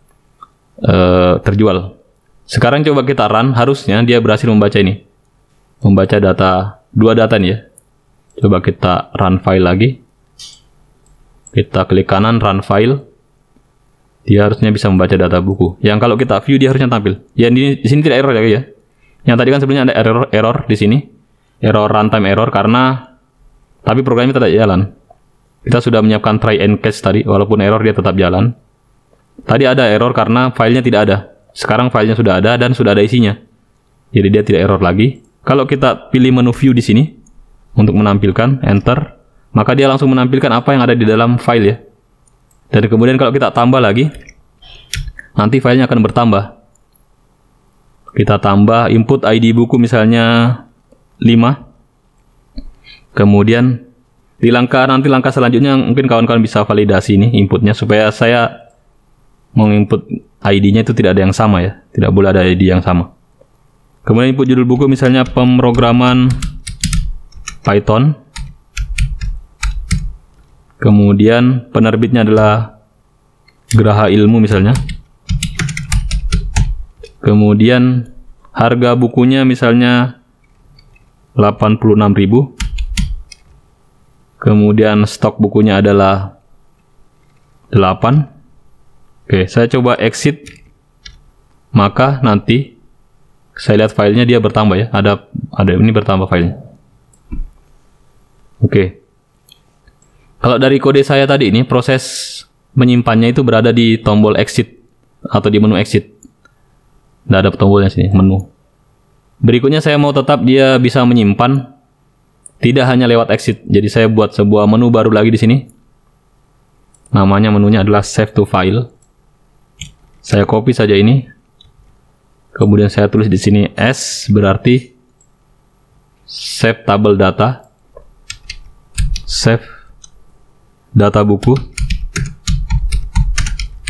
[SPEAKER 1] terjual. Sekarang coba kita run, harusnya dia berhasil membaca ini. Membaca data, 2 data nih ya. Coba kita run file lagi. Kita klik kanan, run file. Dia harusnya bisa membaca data buku. Yang kalau kita view dia harusnya tampil. Ya di sini tidak error ya. Yang tadi kan sebenarnya ada error di sini. Error runtime error karena tapi programnya tidak jalan. Kita sudah menyiapkan try and catch tadi, walaupun error dia tetap jalan. Tadi ada error karena filenya tidak ada. Sekarang filenya sudah ada dan sudah ada isinya. Jadi dia tidak error lagi. Kalau kita pilih menu view di sini untuk menampilkan, enter, maka dia langsung menampilkan apa yang ada di dalam file ya. Dan kemudian kalau kita tambah lagi, nanti filenya akan bertambah. Kita tambah input ID buku misalnya 5. Kemudian nanti langkah selanjutnya mungkin kawan-kawan bisa validasi ini inputnya supaya saya menginput ID-nya itu tidak ada yang sama ya. Tidak boleh ada ID yang sama. Kemudian input judul buku misalnya pemrograman Python. Kemudian penerbitnya adalah Geraha Ilmu misalnya. Kemudian harga bukunya misalnya 86.000. Kemudian stok bukunya adalah 8. Oke, saya coba exit. Maka nanti saya lihat filenya dia bertambah ya. Ada ini bertambah filenya. Oke. Kalau dari kode saya tadi ini proses menyimpannya itu berada di tombol exit atau di menu exit. Tidak ada tombolnya sini, menu. Berikutnya saya mau tetap dia bisa menyimpan tidak hanya lewat exit. Jadi saya buat sebuah menu baru lagi di sini. Namanya menunya adalah save to file. Saya copy saja ini. Kemudian saya tulis di sini S berarti save table data. Save data buku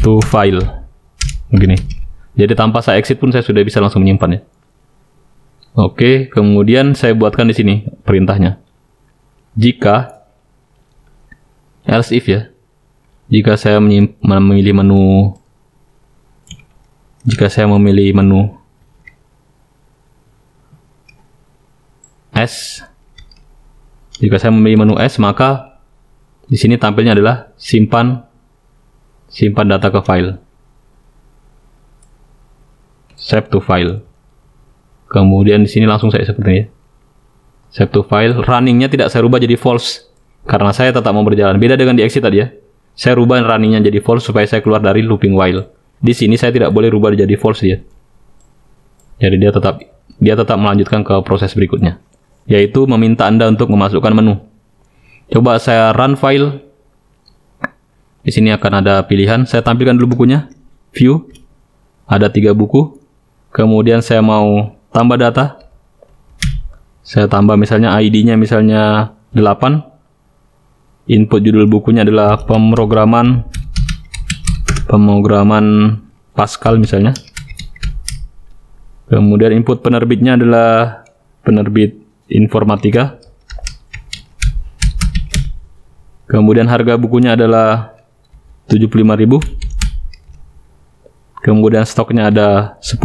[SPEAKER 1] to file. Begini. Jadi tanpa saya exit pun saya sudah bisa langsung menyimpan ya. Oke, kemudian saya buatkan di sini perintahnya. Jika else if ya. Jika saya memilih menu S. Jika saya memilih menu S, maka di sini tampilnya adalah simpan data ke file. Save to file. Kemudian di sini langsung saya seperti ini. Save to file. Runningnya tidak saya rubah jadi false karena saya tetap mau berjalan. Beda dengan di exit tadi ya. Saya rubah runningnya jadi false supaya saya keluar dari looping while. Di sini saya tidak boleh rubah jadi false dia. Jadi dia tetap melanjutkan ke proses berikutnya, yaitu meminta Anda untuk memasukkan menu. Coba saya run file. Di sini akan ada pilihan. Saya tampilkan dulu bukunya. View. Ada 3 buku. Kemudian saya mau tambah data. Saya tambah misalnya ID-nya misalnya 8. Input judul bukunya adalah pemrograman Pascal misalnya. Kemudian input penerbitnya adalah penerbit informatika. Kemudian harga bukunya adalah 75.000. Kemudian stoknya ada 10.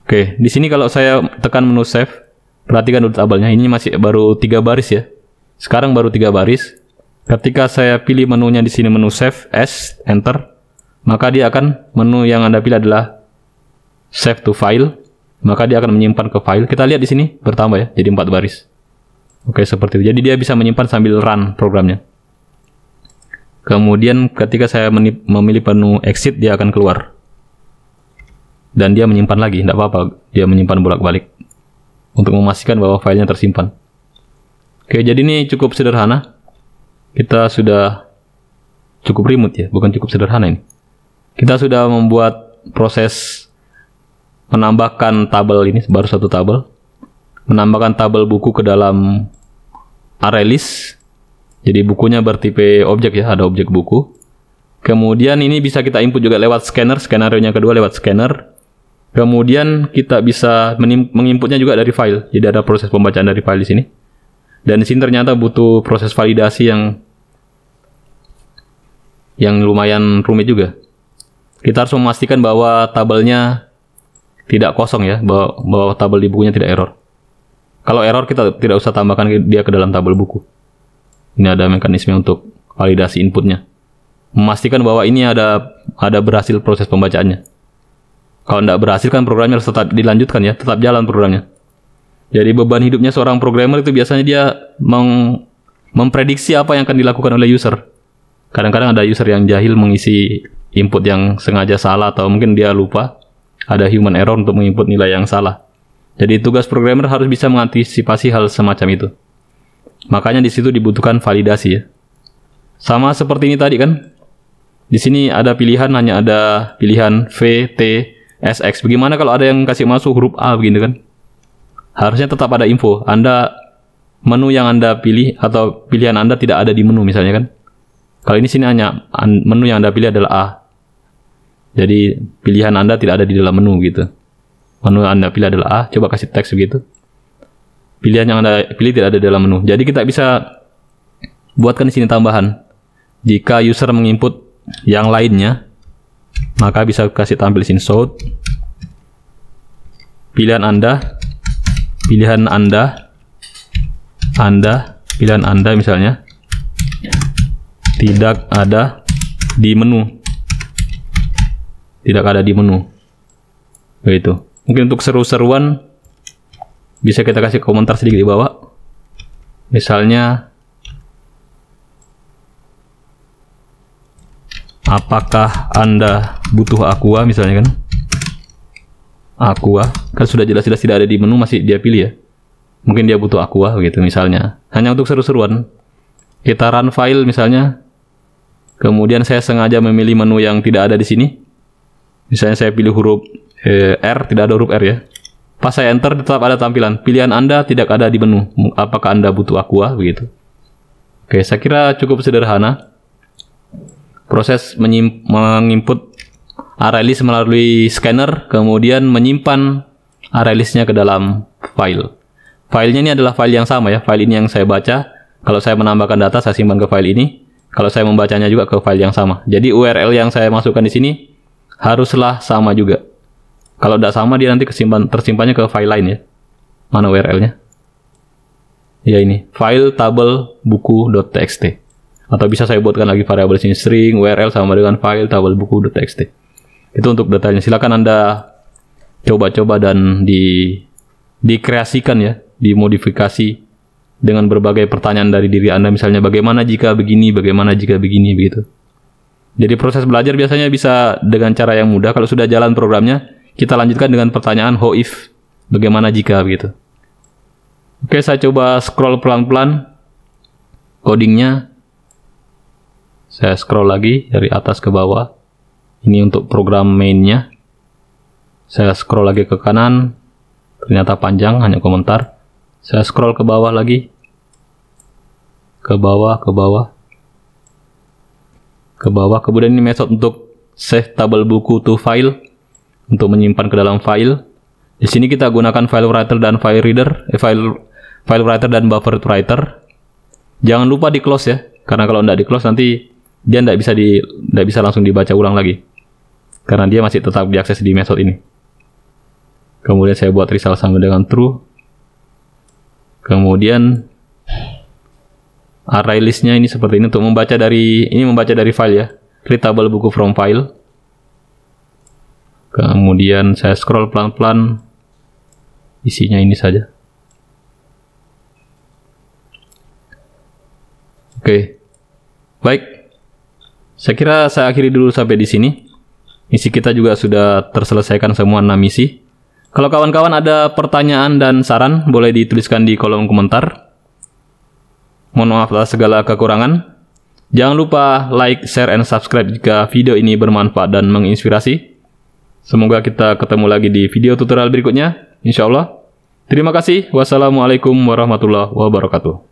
[SPEAKER 1] Oke, di sini kalau saya tekan menu save, perhatikan dulu tabelnya. Ini masih baru 3 baris ya. Sekarang baru 3 baris. Ketika saya pilih menunya di sini menu save S, enter, maka dia akan menu yang Anda pilih adalah save to file, maka dia akan menyimpan ke file. Kita lihat di sini bertambah ya, jadi 4 baris. Oke, seperti itu. Jadi dia bisa menyimpan sambil run programnya. Kemudian ketika saya memilih menu exit, dia akan keluar. Dan dia menyimpan lagi, tidak apa-apa. Dia menyimpan bolak-balik untuk memastikan bahwa filenya tersimpan. Oke, jadi ini cukup sederhana. Kita sudah cukup remote ya, bukan cukup sederhana ini. Kita sudah membuat proses menambahkan tabel ini, baru 1 tabel. Menambahkan tabel buku ke dalam array list. Jadi bukunya bertipe objek ya, ada objek buku. Kemudian ini bisa kita input juga lewat scanner, skenario-nya kedua lewat scanner. Kemudian kita bisa menginputnya juga dari file. Jadi ada proses pembacaan dari file di sini. Dan di sini ternyata butuh proses validasi yang lumayan rumit juga. Kita harus memastikan bahwa tabelnya tidak kosong ya, bahwa tabel di bukunya tidak error. Kalau error kita tidak usah tambahkan dia ke dalam tabel buku. Ini ada mekanisme untuk validasi inputnya. Memastikan bahwa ini ada berhasil proses pembacaannya. Kalau tidak berhasil kan programnya harus tetap dilanjutkan ya, tetap jalan programnya. Jadi beban hidupnya seorang programmer itu biasanya dia memprediksi apa yang akan dilakukan oleh user. Kadang-kadang ada user yang jahil mengisi input yang sengaja salah atau mungkin dia lupa. Ada human error untuk menginput nilai yang salah. Jadi tugas programmer harus bisa mengantisipasi hal semacam itu. Makanya di situ dibutuhkan validasi ya. Sama seperti ini tadi kan. Di sini ada pilihan, hanya ada pilihan V, T, S, X. Bagaimana kalau ada yang kasih masuk huruf A begini kan? Harusnya tetap ada info. Menu yang Anda pilih atau pilihan Anda tidak ada di menu misalnya kan. Kalau ini sini hanya menu yang Anda pilih adalah A. Jadi pilihan Anda tidak ada di dalam menu gitu. Menu yang Anda pilih adalah A, coba kasih teks begitu. Pilihan yang Anda pilih tidak ada di dalam menu. Jadi kita bisa buatkan di sini tambahan. Jika user menginput yang lainnya, maka bisa kasih tampil di sini show. Pilihan Anda misalnya tidak ada di menu. Tidak ada di menu. Begitu. Mungkin untuk seru-seruan bisa kita kasih komentar sedikit di bawah. Misalnya, apakah Anda butuh Aqua misalnya kan? Aqua kan sudah jelas-jelas tidak ada di menu, masih dia pilih ya. Mungkin dia butuh Aqua gitu misalnya. Hanya untuk seru-seruan. Kita run file misalnya. Kemudian saya sengaja memilih menu yang tidak ada di sini. Misalnya saya pilih huruf R, tidak ada huruf R ya. Pas saya enter tetap ada tampilan. Pilihan Anda tidak ada di menu. Apakah Anda butuh Aqua begitu. Oke, saya kira cukup sederhana. Proses menginput array list melalui scanner, kemudian menyimpan array listnya ke dalam file. Filenya ini adalah file yang sama ya. File ini yang saya baca. Kalau saya menambahkan data, saya simpan ke file ini. Kalau saya membacanya juga ke file yang sama. Jadi URL yang saya masukkan di sini haruslah sama juga. Kalau tidak sama, dia nanti tersimpannya ke file lain ya. Mana URL-nya? Ya ini, file tabel buku.txt. Atau bisa saya buatkan lagi variabel sini string URL sama dengan file tabel buku.txt. Itu untuk detailnya. Silakan Anda coba-coba dan dikreasikan ya, dimodifikasi dengan berbagai pertanyaan dari diri Anda, misalnya bagaimana jika begini, bagaimana jika begini, begitu. Jadi proses belajar biasanya bisa dengan cara yang mudah. Kalau sudah jalan programnya, kita lanjutkan dengan pertanyaan how if, bagaimana jika, begitu. Oke, saya coba scroll pelan-pelan codingnya. Saya scroll lagi dari atas ke bawah. Ini untuk program mainnya. Saya scroll lagi ke kanan. Ternyata panjang, hanya komentar. Saya scroll ke bawah lagi. Ke bawah, ke bawah. Ke bawah. Kemudian ini metode untuk save tabel buku to file. Untuk menyimpan ke dalam file. Di sini kita gunakan file writer dan file reader. File writer dan buffer writer. Jangan lupa di close ya. Karena kalau tidak di close nanti dia tidak bisa langsung dibaca ulang lagi. Karena dia masih tetap diakses di metode ini. Kemudian saya buat result sama dengan true. Kemudian array listnya ini seperti ini untuk membaca dari file ya. Read tabel buku from file. Kemudian saya scroll pelan-pelan. Isinya ini saja. Oke. Baik. Saya kira saya akhiri dulu sampai di sini. Misi kita juga sudah terselesaikan semua 6 misi. Kalau kawan-kawan ada pertanyaan dan saran, boleh dituliskan di kolom komentar. Mohon maaf atas segala kekurangan. Jangan lupa like, share, and subscribe jika video ini bermanfaat dan menginspirasi. Semoga kita ketemu lagi di video tutorial berikutnya, insya Allah. Terima kasih. Wassalamualaikum warahmatullahi wabarakatuh.